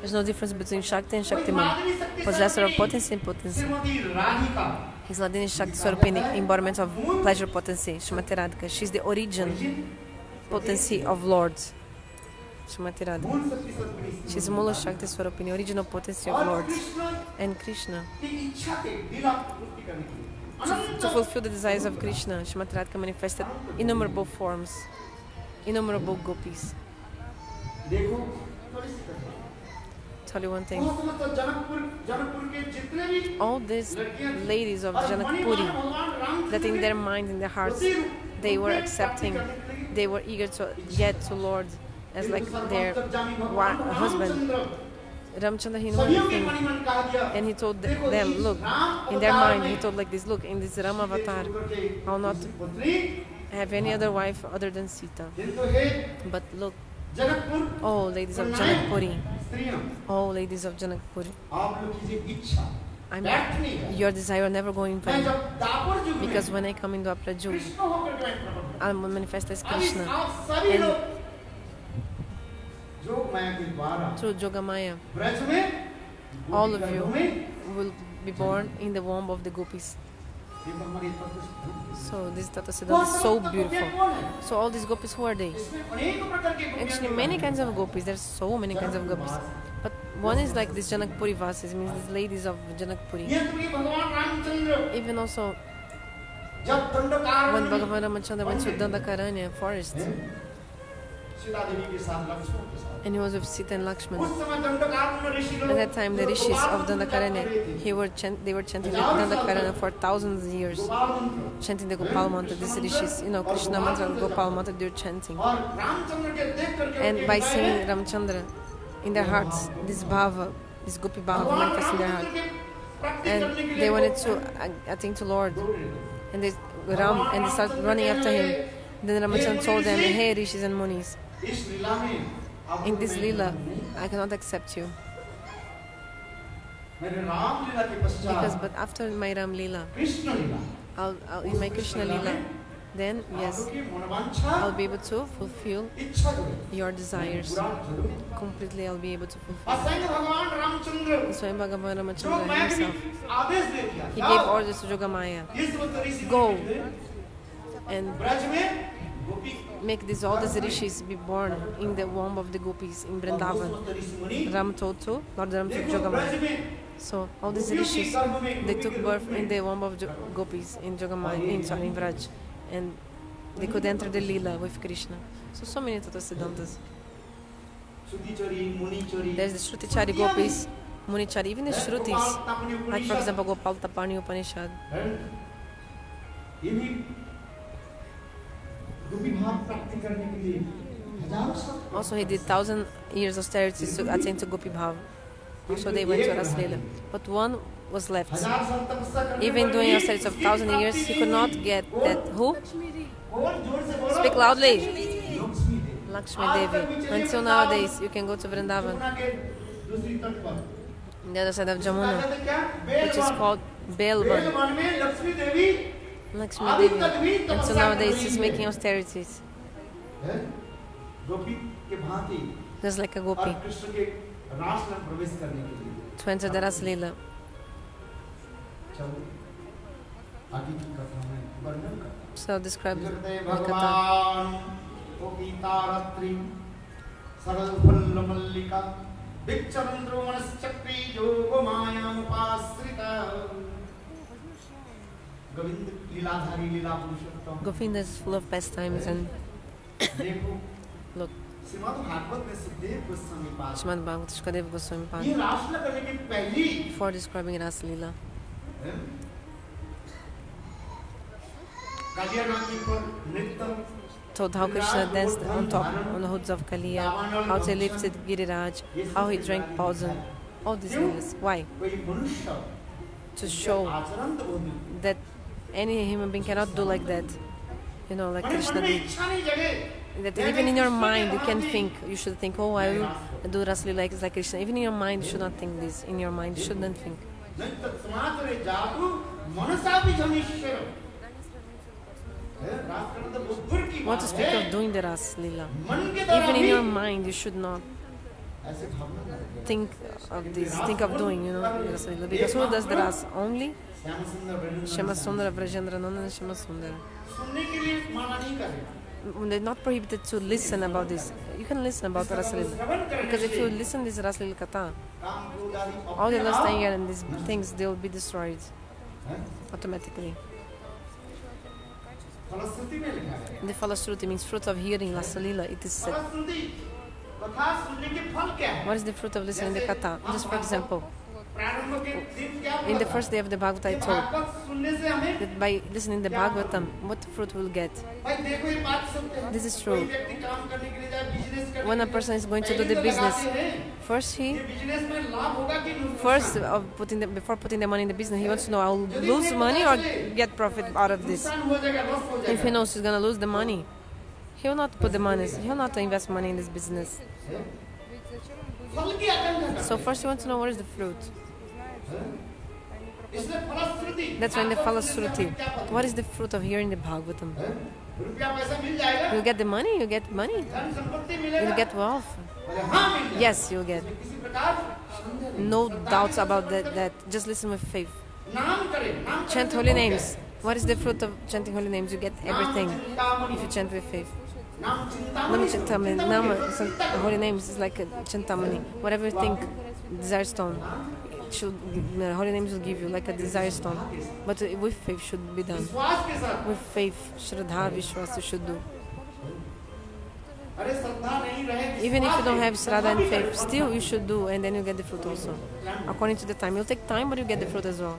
There's no difference between Shakti and Shaktiman, possessor of potency and potency. His Ladini Shakti Swarupini, embodiment of pleasure potency, Srimati Radhika. She's the origin potency of Lords, Srimati Radhika. She's Mula Shakti Swarupini, original potency of Lords. And Krishna, to fulfill the desires of Krishna, Srimati Radhika manifested innumerable forms, innumerable gopis. Tell you one thing. All these ladies of Janakpuri, that in their mind, in their hearts, they were accepting, they were eager to get to Lord as like their husband. Ramchandra, he knew everything, and he told them, look, in their mind, he told like this, look, in this Ram avatar, I will not have any other wife other than Sita. But look, oh, ladies of Janakpuri, oh, ladies of Janakpuri, your desire will never go in vain. Because when I come into Dwapara Yuga, I will manifest as Krishna. And through Jogamaya, all of you will be born in the womb of the gopis. So this Tata Siddhanta is so beautiful. So all these gopis, who are they? Actually, many kinds of gopis. There's so many kinds of gopis. But one is like these Janakpuri Vasis, means these ladies of Janakpuri. Even also, when Bhagavan Ramachandra went to Dandakaranya forest, and he was with Sita and Lakshman. At that time, the rishis of Dandakaranya, they were chanting the Dandakaranya for thousands of years, chanting the Gopal mantra. These rishis, you know, Krishna mantra and Gopal mantra, they were chanting. And by singing Ramchandra, in their hearts, this bhava, this gopi bhava manifests in their heart. And they wanted to attain to Lord. And they started running after him. Then Ramachandra told them, hey, rishis and munis, in this lila, I cannot accept you. Because, but after my Ram lila, in my Krishna lila, then yes, I'll be able to fulfill your desires. Completely, I'll be able to fulfill. So in Bhagavan Ramachandra himself, he gave orders to Jogamaya, go and make all these rishis be born in the womb of the gopis in Vrindavan. Ram told to, Lord Ram told Jogamaya. So all these rishis, they took birth in the womb of gopis in Jogamaya, in Vraj, and they could enter the lila with Krishna. So many Tata Siddhantas. There's the Shrutichari gopis, Munichari, even the Shrutis, like for example Gopal Tapani Upanishad. Also, he did 1,000 years of austerities to attain to Gopi Bhav. Also, they went to Raslila. But one was left. Even doing austerities of 1,000 years, he could not get that. Who? Speak loudly. Lakshmi Devi. Until nowadays, you can go to Vrindavan, on the other side of Jamuna, which is called Belvan. Lakshmi Devi. Until nowadays, she's making austerities. Just like a gopi to enter the Rasa Leela. So describe the katha. Govinda is full of pastimes and look. Srimad Bhagavat Shukadev Goswami Pad for describing Rasa Leela. Told how Krishna danced on top, on the hoods of Kaliya, how he lifted Giriraj, how he drank poison, all these things. Why? To show that any human being cannot do like that. You know, like Krishna did. That even in your mind you can think, you should think, oh, I will do Rasa Leela like Krishna. Even in your mind you should not think this. In your mind you shouldn't think. What to speak of doing the Rasa Leela? Even in your mind you should not think of this, think of doing, you know, Rasa Leela. Because who does the Rasa? Only Shama Sundara, Vrajendra Nanda and Shama Sundara. They're not prohibited to listen about this. You can listen about Rasa Leela. Because if you listen this Rasa Leela Katha, all the lust, anger and these things, they will be destroyed automatically. The Falashruti means fruit of hearing Rasa Leela. It is said. What is the fruit of listening the Katha? Just for example, in the first day of the Bhagavad I told that by listening the Bhagavatam, what fruit we'll get. This is true. When a person is going to do the business, before putting the money in the business, he wants to know, I'll lose money or get profit out of this. If he knows he's going to lose the money, he will not put the money, he will not invest money in this business. So first you want to know what is the fruit. That's why in the Falashruti, what is the fruit of hearing the Bhagavatam? You'll get the money, you get money. You'll get wealth. Yes, you'll get. No doubts about that. Just listen with faith. Chant holy names. What is the fruit of chanting holy names? You get everything if you chant with faith. Nama Chantamani. Nama, holy names is like a Chantamani. Whatever you think, desire stone. Holy names will give you like a desire stone. But with faith should be done. With faith, Shraddha, Vishwas you should do. Even if you don't have Shraddha and faith, still you should do, and then you get the fruit also. According to the time. It'll take time, but you get the fruit as well.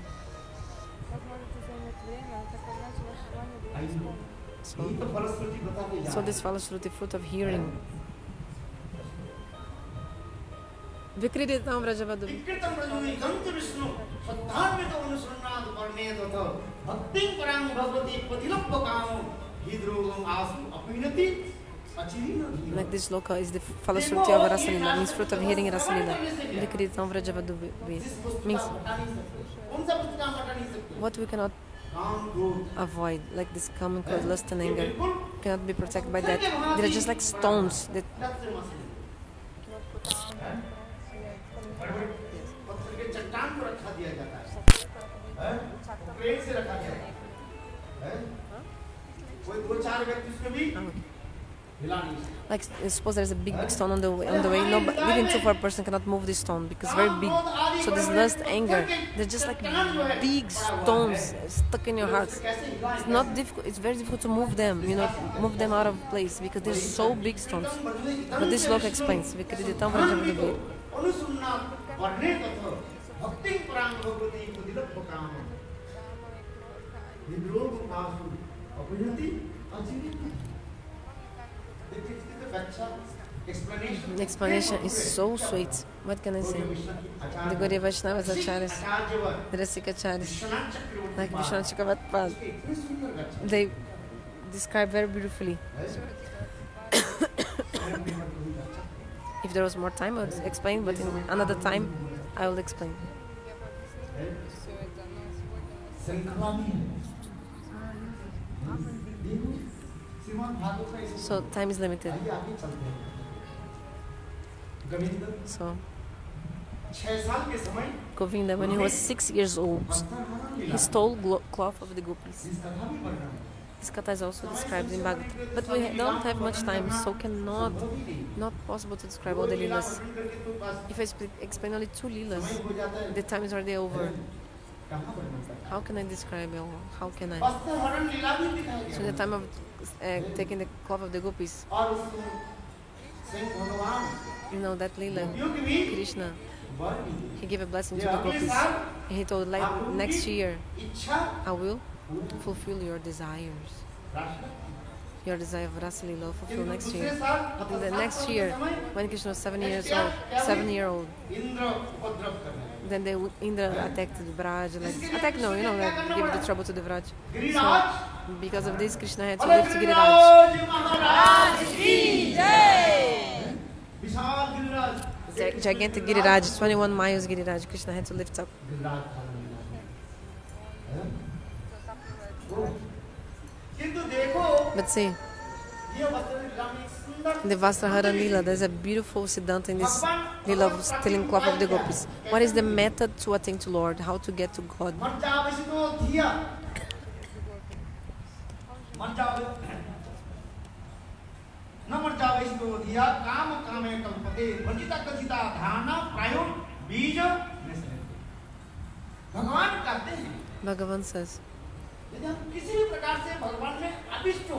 So this Falashruti, fruit of hearing. Vikriditam Vrajavadu. Like this sloka is the Falashruti of Rasa Leela, means fruit of hearing Rasa Leela. Vikriditam Vrajavadu means what we cannot avoid, like this common cause, lust and anger, cannot be protected by that. They're just like stones that like suppose there's a big stone on the way. No, but even so far a person cannot move this stone because it's very big. So this lust, anger, they're just like big stones stuck in your heart. It's not difficult. It's very difficult to move them. You know, move them out of place because they're so big stones. But this sloka explains. The explanation is so sweet. What can I say? The Gaudiya Vaishnavas Acharyas, the Rasika Acharyas, like Vishwanath Chakravarti, they describe very beautifully. If there was more time, I would explain, but in another time, I will explain. So time is limited. So Govinda, when he was 6 years old, he stole cloth of the gopis. This katha is also described in Bhagavat, but we don't have much time, so not possible to describe all the leelas. If I explain only 2 leelas, the time is already over. How can I describe it all? How can I? So the time of taking the cloth of the gopis, you know that leela, Krishna, he gave a blessing to the gopis, and he told, like, next year I will fulfill your desires. Your desire of Rasa Leela will fulfill next year. And the next year, when Krishna was 7 years old, 7-year-old, then Indra attacked the Vraj. Like, attack, no, you know, like, give the trouble to the Vraj. So, because of this, Krishna had to lift Giriraj. Gigantic Giriraj, 21 miles Giriraj, Krishna had to lift up. But see, in the Vastrahara Leela, there's a beautiful Siddhanta in this Leela of stealing cloth of the gopis. What is the method to attain to Lord? How to get to God? Bhagavan says,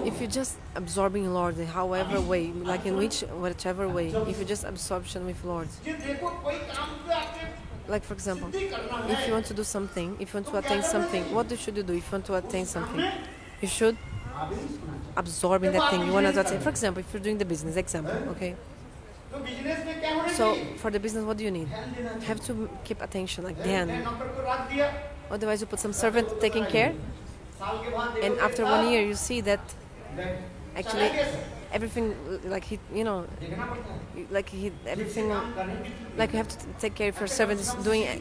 if you just absorbing Lord, however way, like in whichever way, if you just absorption with Lord, like for example, if you want to do something, if you want to attain something, what should you do? If you want to attain something, you should absorb in that thing you want to attain. For example, if you're doing the business, example, okay? So for the business, what do you need? You have to keep attention, like dhyan. Otherwise, you put some servant taking care. And after 1 year, you see that actually everything, like he, you know, like he, everything, like you have to take care if your servant is doing it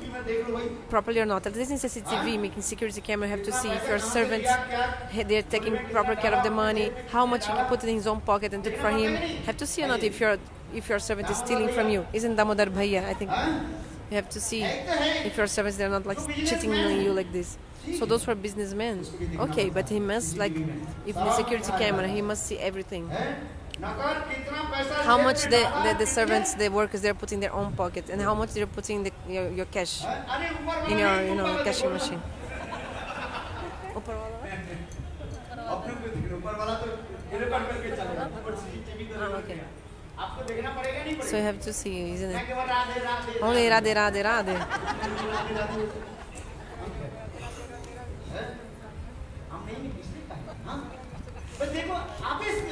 properly or not. At least in CCTV, making security camera, you have to see if your servant, they're taking proper care of the money, how much he can put in his own pocket and took for him. You have to see or not if your servant is stealing from you. Isn't Damodar Bhaiya? I think you have to see if your servants, they're not like cheating on you like this. So those were businessmen. Okay, but he must, like, if the security camera, he must see everything. How much the servants, the workers, they're putting their own pocket, and how much they're putting your cash in your, you know, cashing machine. Okay. So you have to see, isn't it? Only Radhe, Radhe, Radhe.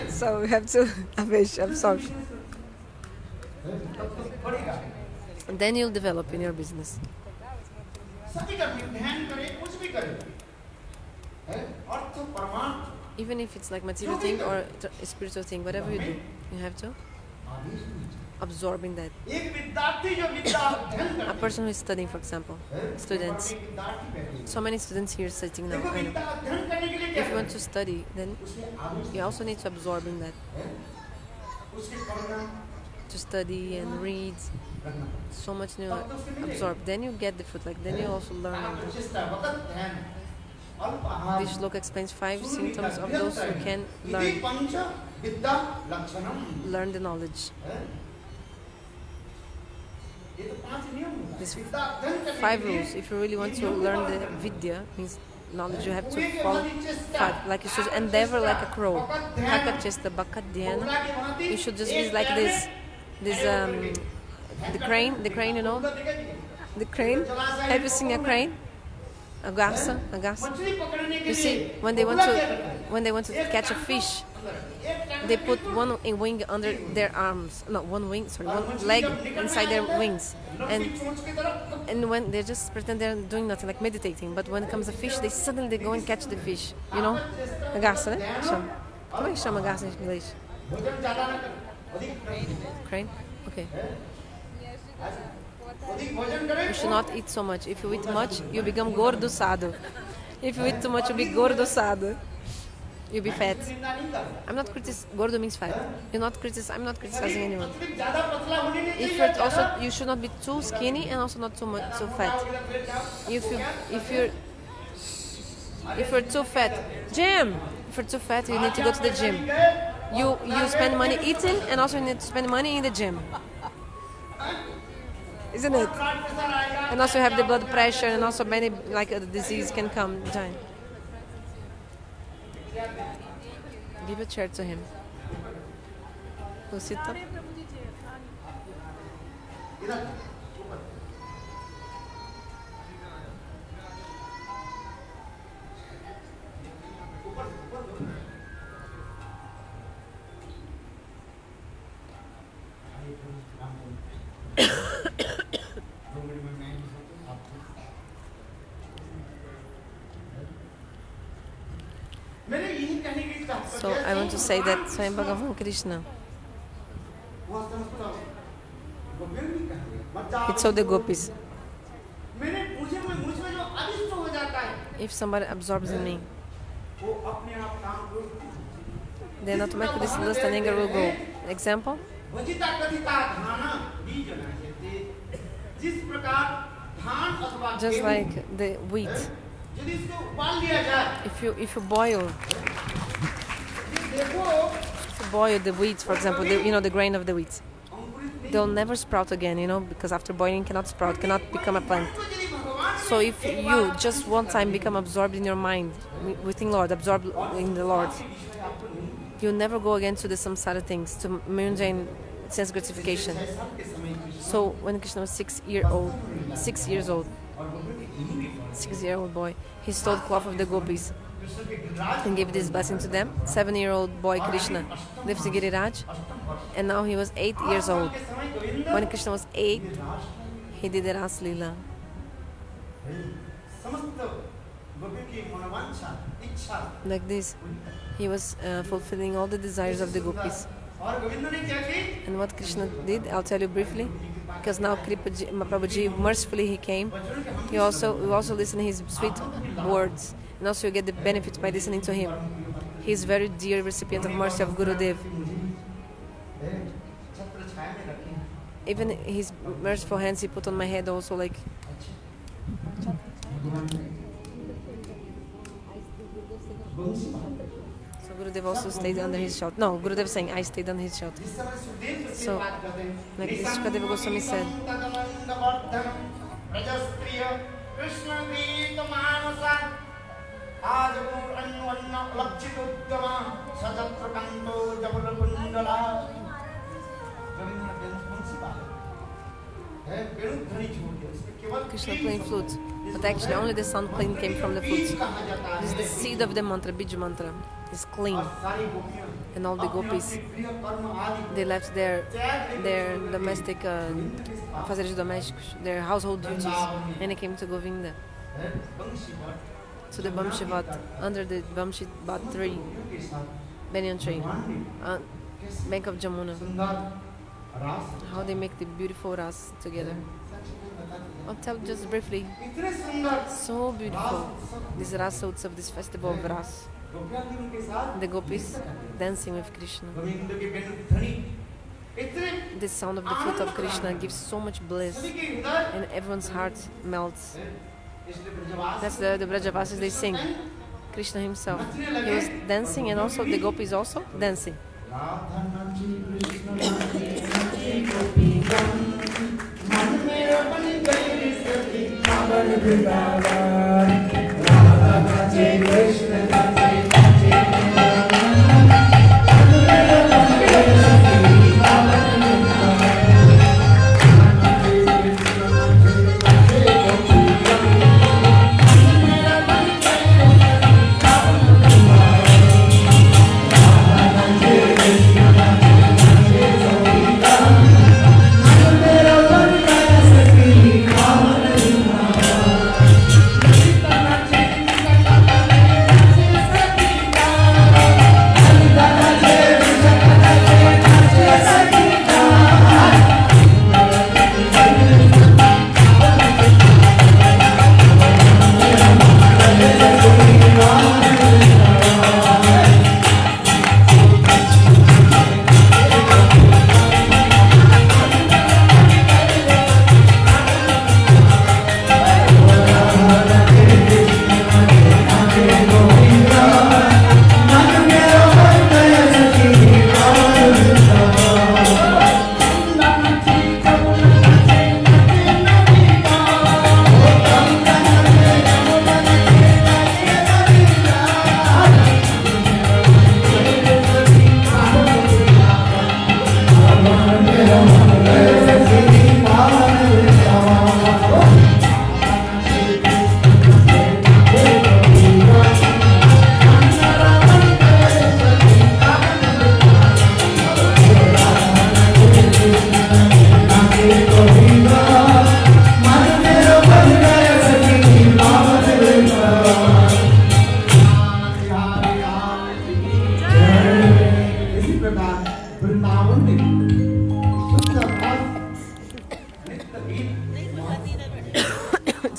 So we have to absorb. And then you'll develop in your business. Even if it's like material thing or a spiritual thing, whatever you do, you have to absorb in that. A person who is studying, for example, students. So many students here sitting now, I know. If you want to study, then you also need to absorb in that. To study and read. So much new absorb. Then you get the fruit, like then you also learn. This shloka explains 5 symptoms of those who can learn the knowledge. These 5 rules. If you really want to learn the vidya, means knowledge, you have to follow 5. Like you should endeavor like a crow. Kakachesta bakadhyana. You should just be like this. The crane, you know? The crane. Have you seen a crane? A garça. You see, when they want to catch a fish, they put one wing under their arms. No, one leg inside their wings, and when they just pretend they're doing nothing, like meditating. But when it comes a fish, they go and catch the fish. You know, a garça, né? Como é que chama garça em inglês? Crane. Okay. You should not eat so much. If you eat much, you become gordosado. If you eat too much, you be gordosado. you'll be fat. I'm not criticizing. Gordo means fat. I'm not criticizing anyone. If you're also, you should not be too skinny and also not too fat. If you're too fat, gym. If you're too fat, you need to go to the gym. You spend money eating and also you need to spend money in the gym. Isn't it? And also you have the blood pressure and also many disease can come. Give a chair to him. Sit up. So I want to say that Swayam Bhagavan Krishna, he told the gopis, if somebody absorbs in me, then automatically this lust and anger will go. Example? Just like the wheat. If you boil the wheat, for example, the grain of the wheat, they'll never sprout again, because after boiling cannot sprout, cannot become a plant. So if you just one time become absorbed in your mind within Lord, absorbed in the Lord, you'll never go again to the samsara things, to mundane sense gratification. So when Krishna was 6-year-old boy, he stole cloth of the gopis and gave this blessing to them. 7-year-old boy Krishna lived to Giriraj, and now he was 8 years old. When Krishna was 8, he did the Ras Leela. Like this, he was fulfilling all the desires of the gopis. And what Krishna did, I'll tell you briefly, because now Prabhuji, mercifully he came. We also listen to his sweet words, and also you get the benefit by listening to him. He is very dear recipient of mercy of Gurudev. Even his merciful hands he put on my head also, like. So Gurudev also stayed under his shelter. No, Gurudev saying, I stayed under his shelter. So, like this Shukadeva Goswami said, Krishna playing flute, but actually only the sound clean came from the flute. This is the seed of the mantra, Bij mantra. It's clean. And all the gopis, they left their domestic, fazeres domésticos, their household duties, and they came to Govinda, to the Bamshivat, under the Bamshivat tree, banyan tree, bank of Jamuna. How they make the beautiful ras together. I'll tell just briefly. So beautiful. This Rasa Utsav, this festival of Ras. The gopis dancing with Krishna. The sound of the flute of Krishna gives so much bliss, and everyone's heart melts. That's the Brajavasis, they sing. Krishna himself, he was dancing, and also the gopis also dancing.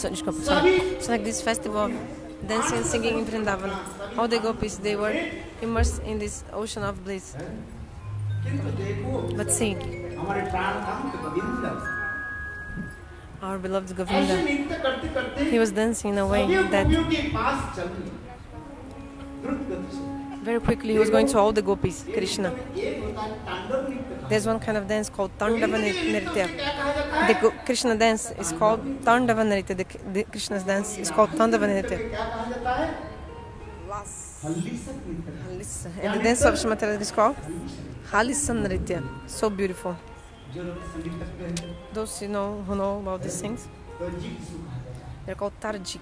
It's like this festival of dancing and singing in Vrindavan. All the gopis, they were immersed in this ocean of bliss. But see, our beloved Govinda, he was dancing in a way that very quickly he was going to all the gopis, Krishna. There's one kind of dance called Tandava Nritya. The Krishna dance is called Tandava Nritya. The Krishna's dance is called Tandava Nritya. And the dance of Srimati Radha is called Halisa Nritya. So beautiful. Those who know about these things, they're called Tarjik.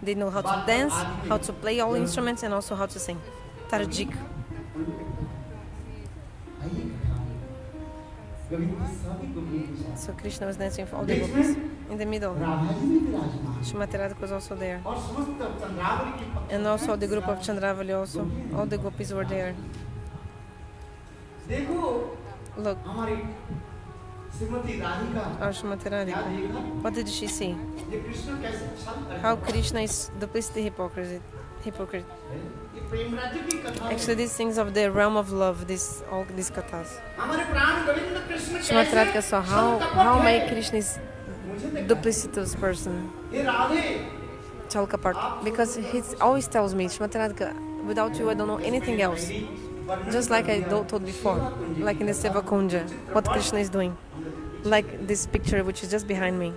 They know how to dance, how to play all instruments, and also how to sing. Tarjik. So Krishna was dancing for all the gopis. In the middle, Srimati Radha was also there. And also the group of Chandravali also. All the gopis were there. Look. Our Srimati Radhika. What did she see? How Krishna is duplicity hypocrite. Actually, these things of the realm of love, all these kathas. Srimati Radhika saw how my Krishna is duplicitous person. Chalkapart. Because he always tells me, Srimati Radhika, without you I don't know anything else. Just like I told before, like in the Seva Kunja, what Krishna is doing. Like this picture which is just behind me.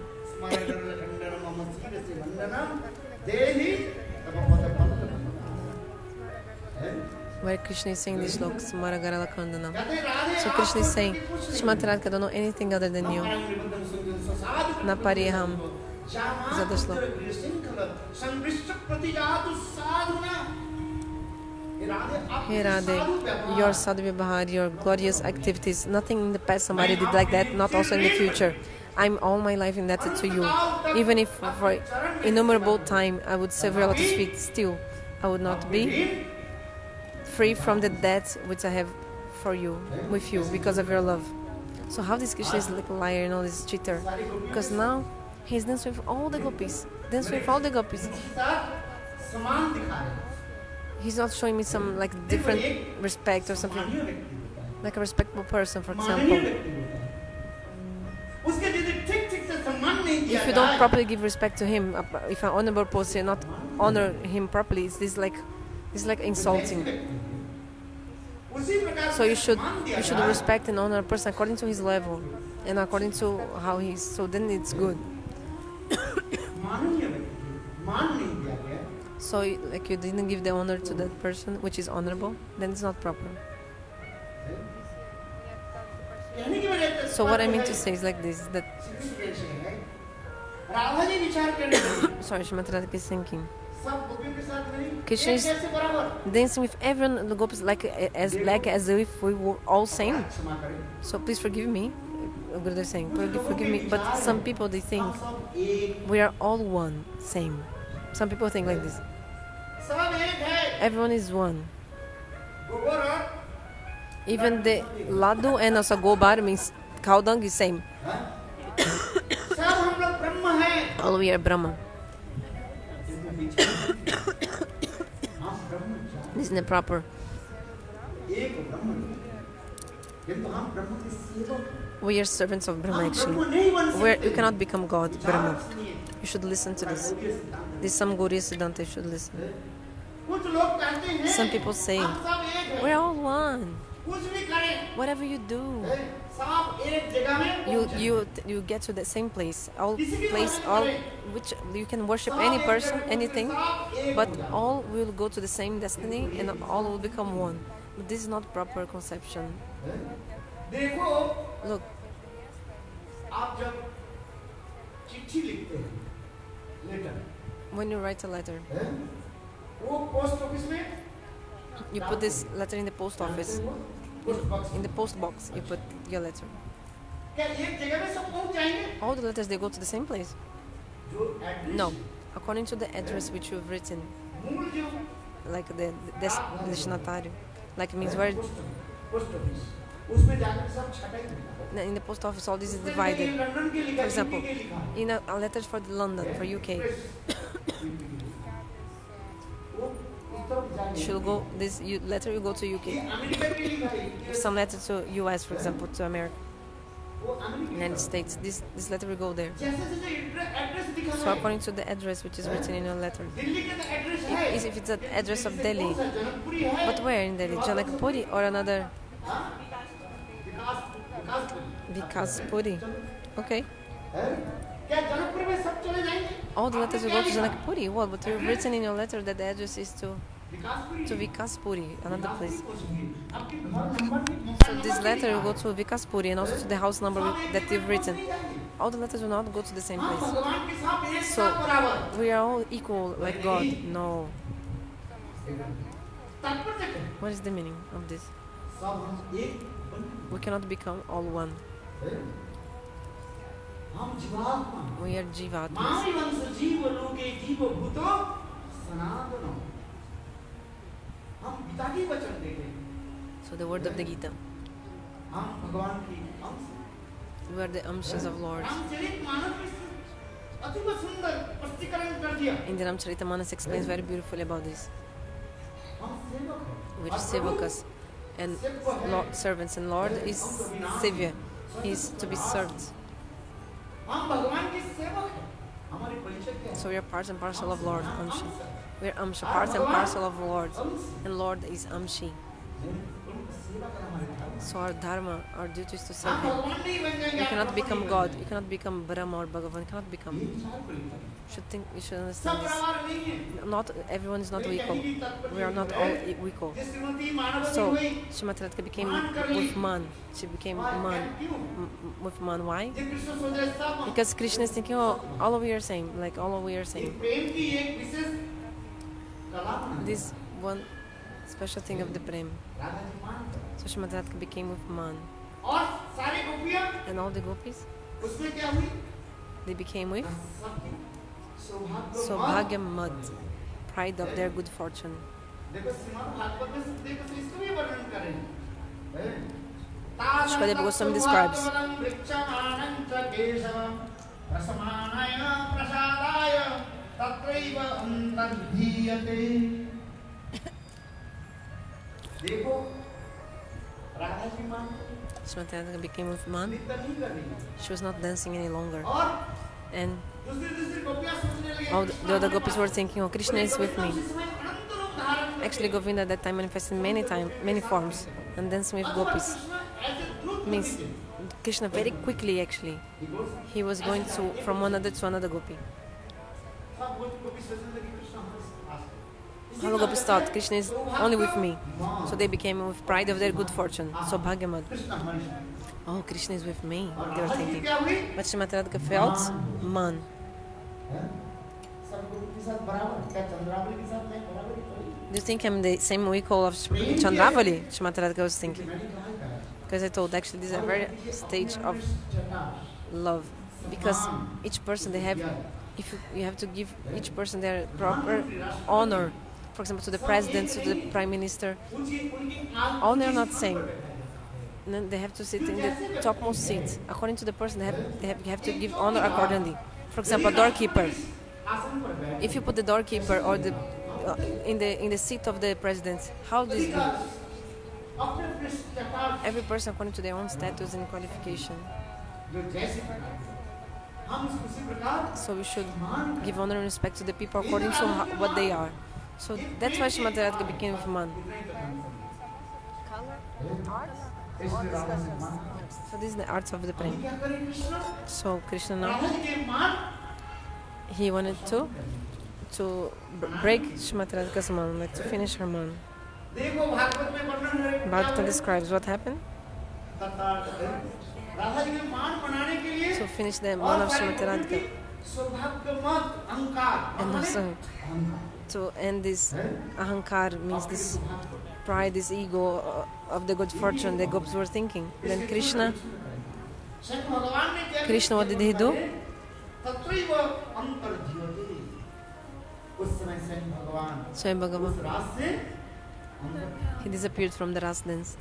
Where Krishna is saying this look, so Krishna is saying, Srimati Radhika, I don't know anything other than you. Napariham. Hey Radhe, your sadhvibhar, your glorious activities, nothing in the past somebody did like that, not also in the future. I'm all my life indebted to you. Even if for innumerable time I would serve your lotus feet, still I would not be free from the debt which I have for you, with you, because of your love. So how this Krishna is like a liar, this cheater? Because now he's dancing with all the gopis. He's not showing me some like different respect or something, like a respectable person, for example. If you don't properly give respect to him, if an honorable person not honor him properly, it's like insulting. So you should respect and honor a person according to his level and according to how he is. So then it's good. So like you didn't give the honor to that person, which is honorable, then it's not proper. So what I mean to say is like this, that sorry, Srimati Radhika is thinking. Krishna is dancing with everyone, the gopis, like as if we were all same. So please forgive me, Gurudev is saying, forgive me. But some people, they think we are all one, same. Some people think like this. Everyone is one. Even the laddu and also gobar means cow dung is same. All we are Brahma. This isn't proper. We are servants of Brahma actually. You cannot become God, Brahma. You should listen to this. This is some Gauriya Siddhanta, you should listen. Some people say, we're all one. Whatever you do, you get to the same place. Which you can worship any person, anything, but all will go to the same destiny and all will become one. But this is not proper conception. Look. When you write a letter, you put this letter in the post office. In the post box, you put your letter. All the letters, they go to the same place? No. According to the address which you've written, like the destinatario, like it means where उसमें जाकर सब छटा ही मिलता है। In the post office, all this is divided. London के For लिखा example, के लिखा in a letter for London, for UK, वो उस तरफ जाने should go. This letter will go to UK. America के लिखा है If some letter to US, for example, to America, वो America United States, this letter will go there. जैसे जैसे एड्रेस दिखा So according to the address which is written in your letter, Delhi का address है if it's the address of Delhi, Janakpuri है but where in Delhi? Janakpuri or another Vikaspuri? Okay. क्या जनकपुरी में सब चले जाएंगे All the letters will go to Janakpuri. What? But you've written in your letter that the address is to Vikaspuri, another place. आपके घर number भी So this letter will go to Vikaspuri and also to the house number that you've written. All the letters will not go to the same place. भगवान के साथ एक So साथ बराबर we are all equal like God. No. तात्पर्य क्या है? What is the meaning of this? सब हम एक बन We cannot become all one. हम जीवात्मा We are Jivatmas. मानव वंश जीव लोके जीव भूतो सनातन हम पिता की वचन देते हैं So the word of the Gita. हम भगवान की अंश We are the Amshas of Lord. Ramcharit Manas में अति सुंदर स्पष्टीकरण कर दिया In the Ramcharitamanas explains very beautifully about this. हम सेवक हैं We are Sevakas and Lord, servants, and Lord is Savior. He is to be served. हम भगवान के सेवक हैं हमारी परिचय क्या है So we are part and parcel of Lord, Amshi. We are Amsha, part and parcel of Lord. And Lord is Amshi. उनकी सेवा करना हमारे धर्म So our dharma, our duty is to serve हम Him. भगवान नहीं बन जाएंगे You आप cannot भगवान become नहीं God. बन You cannot become Brahma or Bhagavan. You cannot become. जाएंगे। ये विचार परिवर्तन है। You should सब understand this. बराबर नहीं है Not everyone is not equal. We are not all equal. जिस श्रीमती मानवती So हुई Shrimati Radhika became with man. She became man with man. Why? ये कृष्ण सोचे सब Because Krishna is thinking, oh, all of you are same. Like all of you are ये same. प्रेम की एक विशेष कला बना This one special thing of the prem. Radha ji मान कर। So Shrimati Radhika became with man. और सारी गोपियां And all the gopis, उसमें क्या हुई they became with सबकी सौभाग्य Sobhagya Mad, pride of their good fortune. देखो श्रीमद् भागवत में देखो तो इसको भी वर्णन करें Shukadeva Goswami describes. देखो राधा जी मान Shrimati Radhika became with man. नृत्य नहीं कर रही है। She was not dancing any longer. और And दूसरी गोपियां सोचने लगी all the other gopis were thinking, oh, Krishna is with me. Actually, Govinda at that time manifested many forms, and dancing with gopis. Means Krishna very quickly, actually, he was going from one another to another gopi. All the gopis thought Krishna is only with me, so they became with pride of their good fortune. So Bhagamad, oh, Krishna is with me, they were thinking. But Shrimati Radhika felt man. Do you think I'm the same equal of Chandravali? Shrimati Radhika was thinking. Because I told actually this is a very stage of love. Because each person they have, if you have to give each person their proper honor. For example, to the president, to the prime minister, all they are not same. And then they have to sit in the topmost seat. According to the person, they have to give honor accordingly. For example, a doorkeeper. If you put the doorkeeper or the in the seat of the president, how does it go? Every person according to their own status and qualification. So we should give honor and respect to the people according to what they are. So that's why Shrimati Radhika became with man. So this is the arts of the prem. So Krishna now, he wanted to break Shrimati Radhika's man, like to finish her man. Bhagavatam describes what happened. To finish the man of Shrimati Radhika. And also to end this ahankar, means this pride, this ego of the good fortune the gopis were thinking. Then Krishna, what did he do? Swayam Bhagavan, he disappeared from the Ras dance.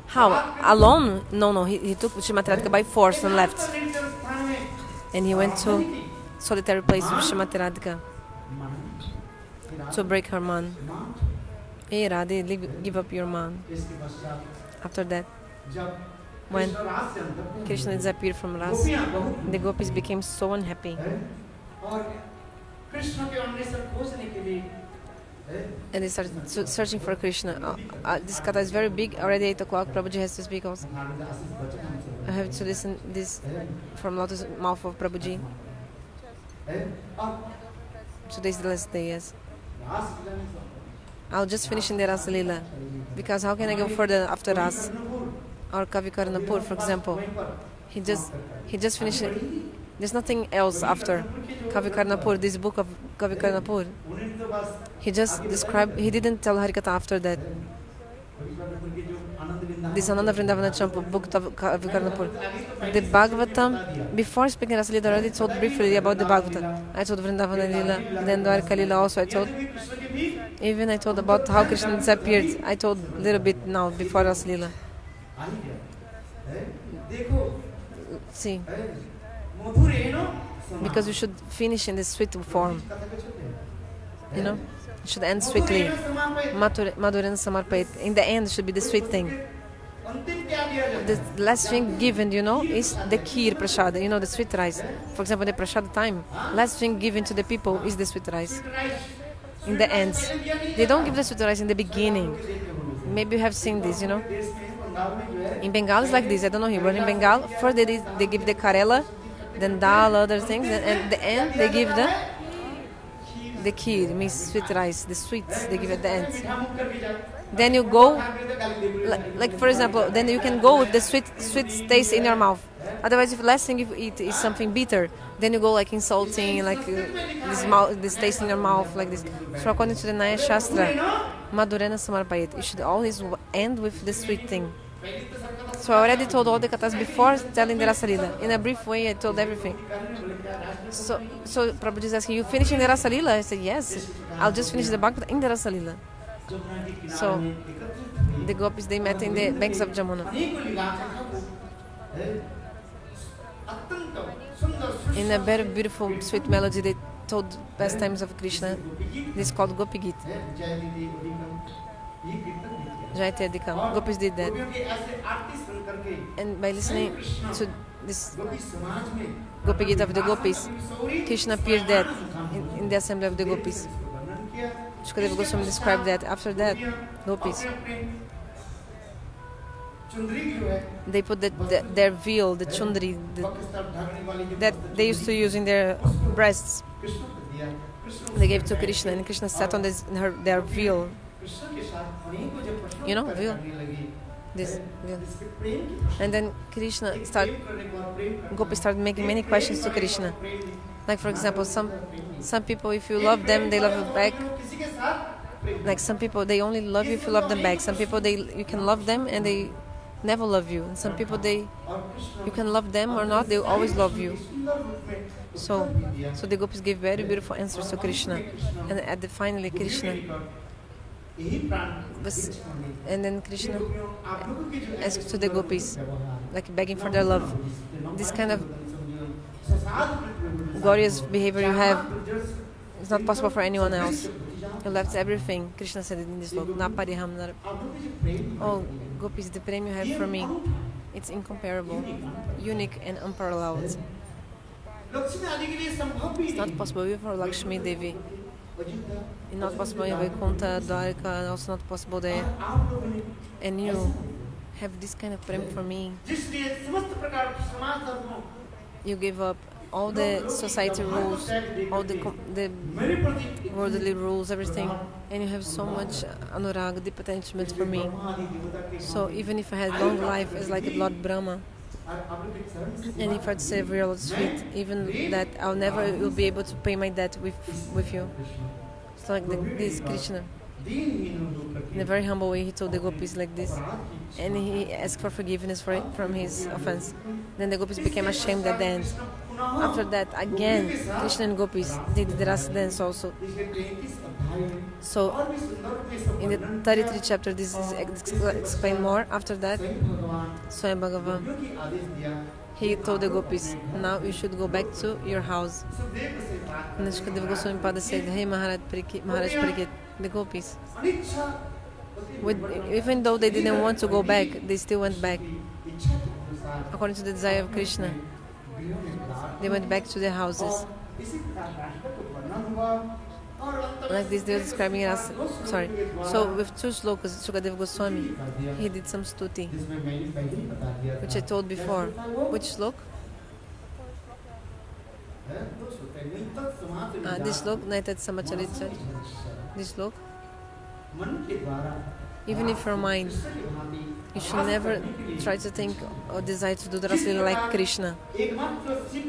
How? Alone? No. He took Srimati Radhika by force and left. And he went to solitary place with Srimati Radhika to break her man. Hey Radhe, give up your man. After that, when Krishna disappeared from Ras, the gopis became so unhappy. And they started searching for Krishna. This katha is very big. Already 8 o'clock. Prabhuji has to speak also. I have to listen this from lotus mouth of Prabhuji. Today's the last day, yes. I'll just finish in the Rasa Leela, because how can I go further after Ras? Or Kavi Karnapur, for example. He just finished it. There's nothing else after Kavi Karnapur, this book of Kavi Karnapur. He just described, he didn't tell Harikatha after that. This Ananda Vrindavana Champu, book of Kavi Karnapur. The Bhagavatam, before speaking Rasa Leela, I already told briefly about the Bhagavatam. I told Vrindavana Leela, then Dwarka Leela also I told. Even I told about how Krishna disappeared. I told a little bit now, before Rasa Leela. See, because you should finish in the sweet form. You know, you should end sweetly. Madhuran Samarpayat. In the end, it should be the sweet thing. The last thing given, you know, is the kheer prasada, you know, the sweet rice. For example, the prasada time, last thing given to the people is the sweet rice. In the end, they don't give the sweet rice in the beginning. Maybe you have seen this, you know. In Bengal, it's like this. I don't know here, but in Bengal, first they give the karela, then dal, other things, and at the end they give the kheer, means sweet rice, the sweets they give at the end. Then you go, like for example, then you can go with the sweet taste in your mouth. Otherwise, if the last thing you eat is something bitter, then you go like insulting, like this taste in your mouth, like this. So according to the Naya Shastra, Madhurena Samarpayat, you should always end with the sweet thing. So I already told all the kathas before telling the Rasa Leela. In a brief way, I told everything. So Prabhuji is asking, you finishing the Rasa Leela? I said, yes. I'll just finish the Bhagavad in the Rasa Leela. So the gopis, they met in the banks of Jamuna. In a very beautiful, sweet melody, they told pastimes of Krishna. This is called Gopi Gita. Jayati Adhikam. Gopis did that. And by listening to this Gopi Gita of the Gopis, Krishna appeared that in the assembly of the Gopis. Shukadeva Goswami described that. After that, Gopis, they put their veil, the chundri, that they used to use in their breasts. They gave to Krishna, and Krishna sat on their veil. You know, veil. This veil. And then Gopis started making many questions to Krishna. Like for example, some people, if you love them, they love you back. Like some people, they only love you if you love them back. Some people, you can love them and they never love you. And some people, you can love them or not, they always love you. So the Gopis gave very beautiful answers to Krishna. And finally Krishna, and then Krishna asked to the Gopis, like begging for their love. This kind of glorious behavior you have, it's not possible for anyone else. You left everything. Krishna said it in this book. Oh, Gopis, the prem you have for me, it's incomparable, unique and unparalleled. It's not possible even for Lakshmi Devi. It's not possible in Vaikuntha, Dwarka, also not possible there. And you have this kind of prem for me. You gave up all the society rules, all the worldly rules, everything, and you have so much anurag, deep attachment for me. So even if I had long life as like Lord Brahma, and if I'd serve your Lord's feet, even that I'll never will be able to pay my debt with you. It's like this Krishna. In a very humble way, he told the Gopis like this, and he asked for forgiveness from his offense. Then the Gopis became ashamed at the end. After that, again, Krishna and gopis did the rasa dance also. So, in the 33rd chapter, this is explained more. After that, Swayam Bhagavan, he told the gopis, now you should go back to your house. And Shukadeva Goswami Pada said, hey Maharaj Parikshit, the gopis, even though they didn't want to go back, they still went back. According to the desire of Krishna, they went back to their houses. Like this, they were describing us. Sorry. So with two slokas, Shukadeva Goswami, he did some stuti, which I told before. Which slok? This slok, Naitat Samacharicha. This slok. Even if your mind, you should never try to think or desire to do the rasa like Krishna.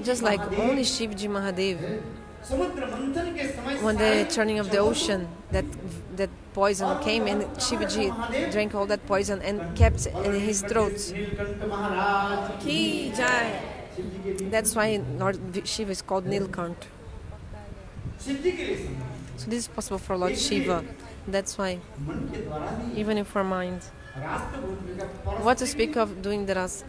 Just like only Shivji Mahadev, when the churning of the ocean, that poison came and Shivji drank all that poison and kept in his throat. Ki Jai. That's why Lord Shiva is called Nilkant. So this is possible for Lord Shiva. That's why, even if our mind, what to speak of doing the rasa,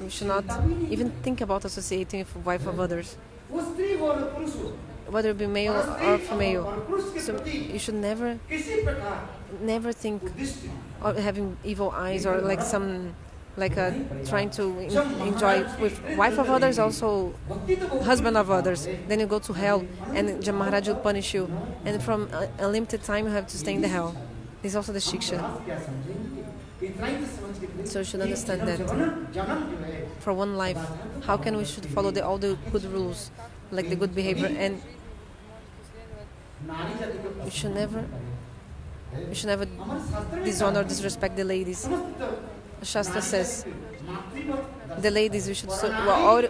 we should not even think about associating with the wife of others, whether it be male or female. So you should never think of having evil eyes or like some trying to enjoy with wife of others, also husband of others. Then you go to hell and Maharaj will punish you, and from unlimited time you have to stay in the hell. This is also the shiksha. So you should understand that for one life, how can we should follow all the good rules, like the good behavior, and you should never dishonor or disrespect the ladies. Shastra says the ladies, we should all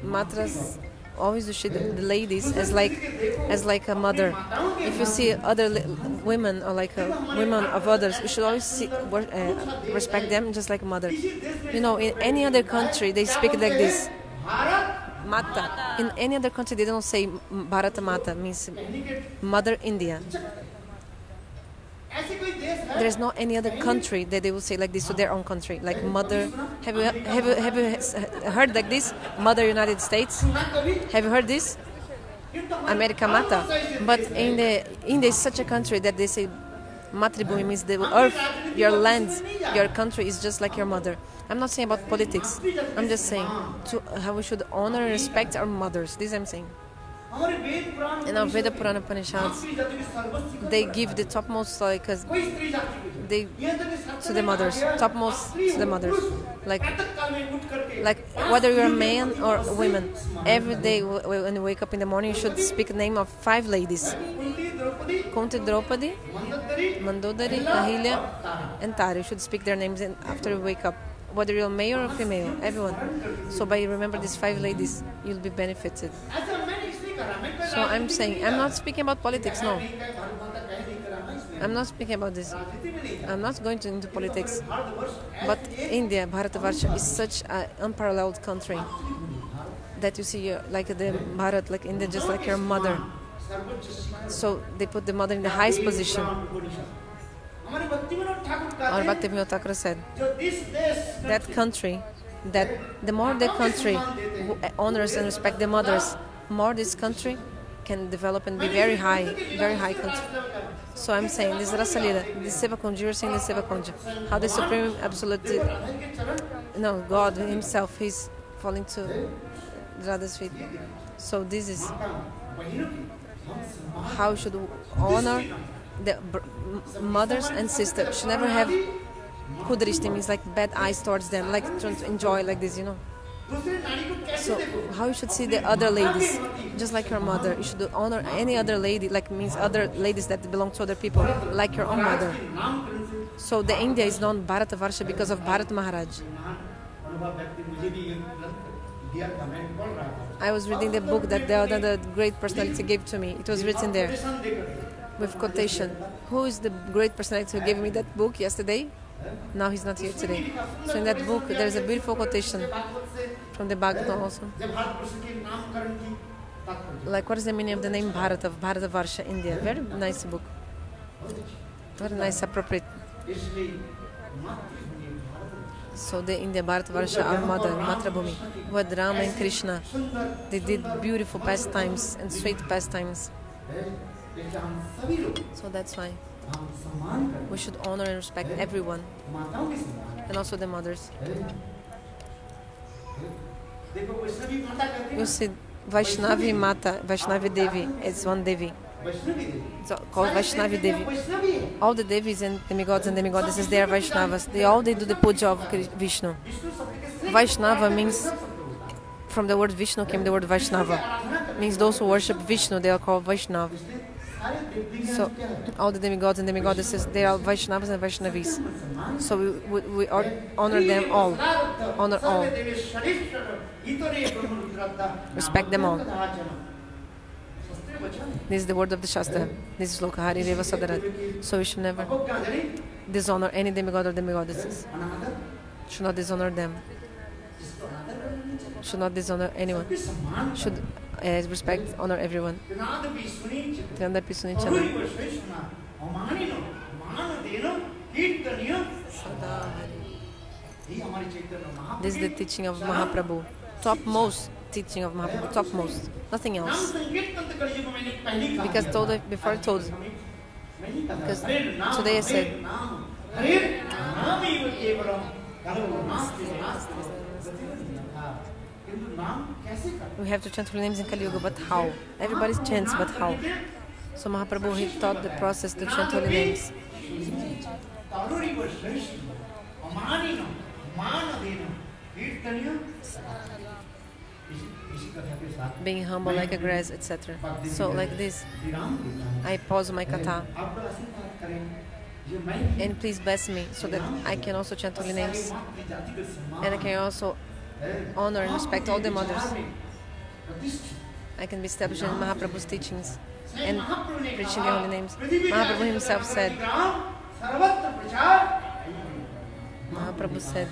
matras always treat the ladies as like a mother. If you see other women or like women of others, we should always respect them just like a mother. You know, in any other country they speak like this, Mata. In any other country they don't say Bharata Mata, means Mother India. There is not any other country that they will say like this to their own country, like mother. Have you heard like this? Mother United States. Have you heard this? America Mata. But in India is such a country that they say Matribhumi, means the earth, your land, your country is just like your mother. I'm not saying about politics. I'm just saying how we should honor and respect our mothers. This I'm saying. In our Veda Purana Upanishads, they give the topmost to the mothers, topmost to the mothers. Like whether you're a man or a woman, every day when you wake up in the morning, you should speak the name of 5 ladies: Kunti, Draupadi, Mandodari, Ahilya, and Tara. You should speak their names after you wake up, whether you're male or female, everyone. So by remember these 5 ladies, you'll be benefited. So I'm saying, I'm not speaking about politics, no. I'm not speaking about this. I'm not going into politics. But India, Bharatavarsha, is such an unparalleled country that you see like the Bharat, like India, just like your mother. So they put the mother in the highest position. Our Bhaktivinoda Thakur said, that country, that the more the country honors and respects the mothers, more this country can develop and be very high country. So I'm saying this Rasa Lila, this Seva Kunja, you're saying the Seva Kunja, how the Supreme Absolute, no, God Himself, He's falling to Radha's feet. So this is how we should honor the mothers and sisters. Should never have kudrishti, means like bad eyes towards them, like trying to enjoy like this, you know. So how you should see the other ladies, just like your mother. You should honor any other lady, like means other ladies that belong to other people, like your own mother. So the India is known Bharatavarsha because of Bharat Maharaj. I was reading the book that the other great personality gave to me. It was written there with quotation. Who is the great personality who gave me that book yesterday? Now he's not here today. So in that book, there's a beautiful quotation from the Bhagavatam also. Like, what is the meaning of the name Bharata, Bharatavarsha, India? Very nice book. Very nice, appropriate. So the India Bharatavarsha, our mother, Matrabhumi, with Rama and Krishna, they did beautiful pastimes and sweet pastimes. So that's why we should honor and respect everyone, and also the mothers. You see, Vaishnavi Mata, Vaishnavi Devi is one Devi. It's called Vaishnavi Devi. All the Devis and demigods and demigoddesses, they are Vaishnavas. They do the puja of Vishnu. Vaishnava means, from the word Vishnu came the word Vaishnava. Means those who worship Vishnu, they are called Vaishnav. So all the demigods and demigoddesses, they are Vaishnavas and Vaishnavis. So we honor them all. Honor all. Respect them all. This is the word of the Shastra. This is Loka Hari Reva Sadarat. So we should never dishonor any demigod or demigoddesses. Should not dishonor them. Should not dishonor anyone. Should respect, honor everyone. This is the teaching of Mahaprabhu. Topmost teaching of Mahaprabhu, topmost, nothing else. Because before I told, because today I said, we have to chant holy names in Kali Yuga, but how? Everybody chants, but how? So Mahaprabhu, he taught the process to chant holy names. Being humble like a grass, etc. So like this, I pause my katha. And please bless me so that I can also chant holy names. And I can also honor and respect all the mothers. I can be established in Mahaprabhu's teachings and preaching the holy names. Mahaprabhu himself said, Mahaprabhu said,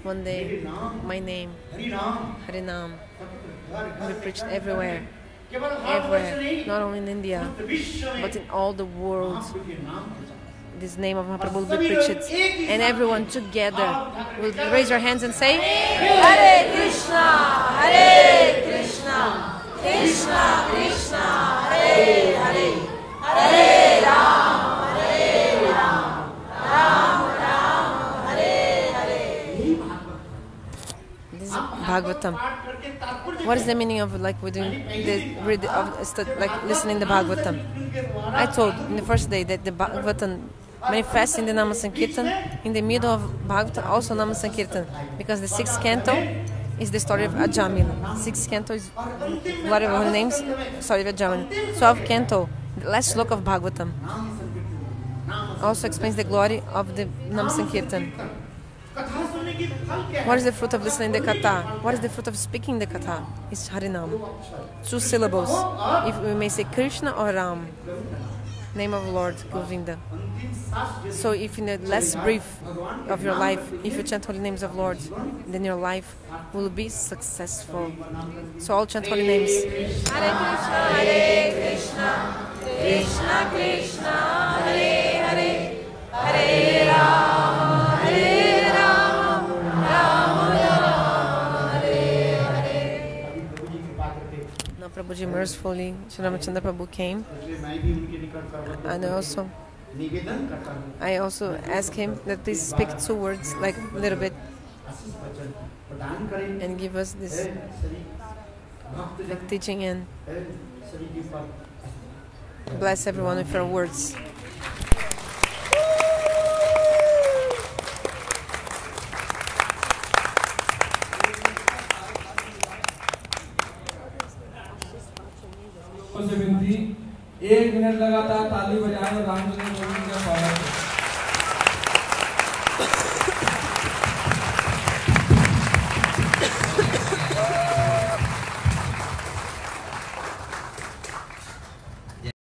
one day my name, Harinam, will be preached everywhere, not only in India, but in all the world. This name of Mahaprabhu will be preached, and everyone together will raise your hands and say, Hare Krishna, Hare Krishna, Krishna Krishna, Hare Hare, Hare Ram, Hare Ram, Ram Ram, Hare Hare. This is Bhagavatam. What is the meaning of like we're doing like listening to Bhagavatam? I told in the first day that the Bhagavatam manifests in the Nama Sankirtan, in the middle of Bhagavatam also Nama Sankirtan, because the 6th canto is the story of Ajamila. 6th canto is glory of holy names, story of Ajamila. 12th canto, the last sloka of Bhagavatam, also explains the glory of the Nama Sankirtan. What is the fruit of listening the katha? What is the fruit of speaking the katha? It's Harinam. 2 syllables. If we may say Krishna or Ram, name of Lord Govinda. So if in the last breath of your life, if you chant holy names of Lord, then your life will be successful. So all chant holy names. Hare Krishna, Hare Krishna, Krishna Krishna, Hare Hare, Hare Rama, Hare Rama, Rama Rama, Hare Hare. Now Prabhuji mercifully, Sri Ramachandra Prabhu came, and I also asked him that please speak 2 words, like a little bit, and give us this like teaching and bless everyone with your words. से विनती 1 minute लगातार ताली बजाएं और रामचंद्र प्रभु का स्वागत करें।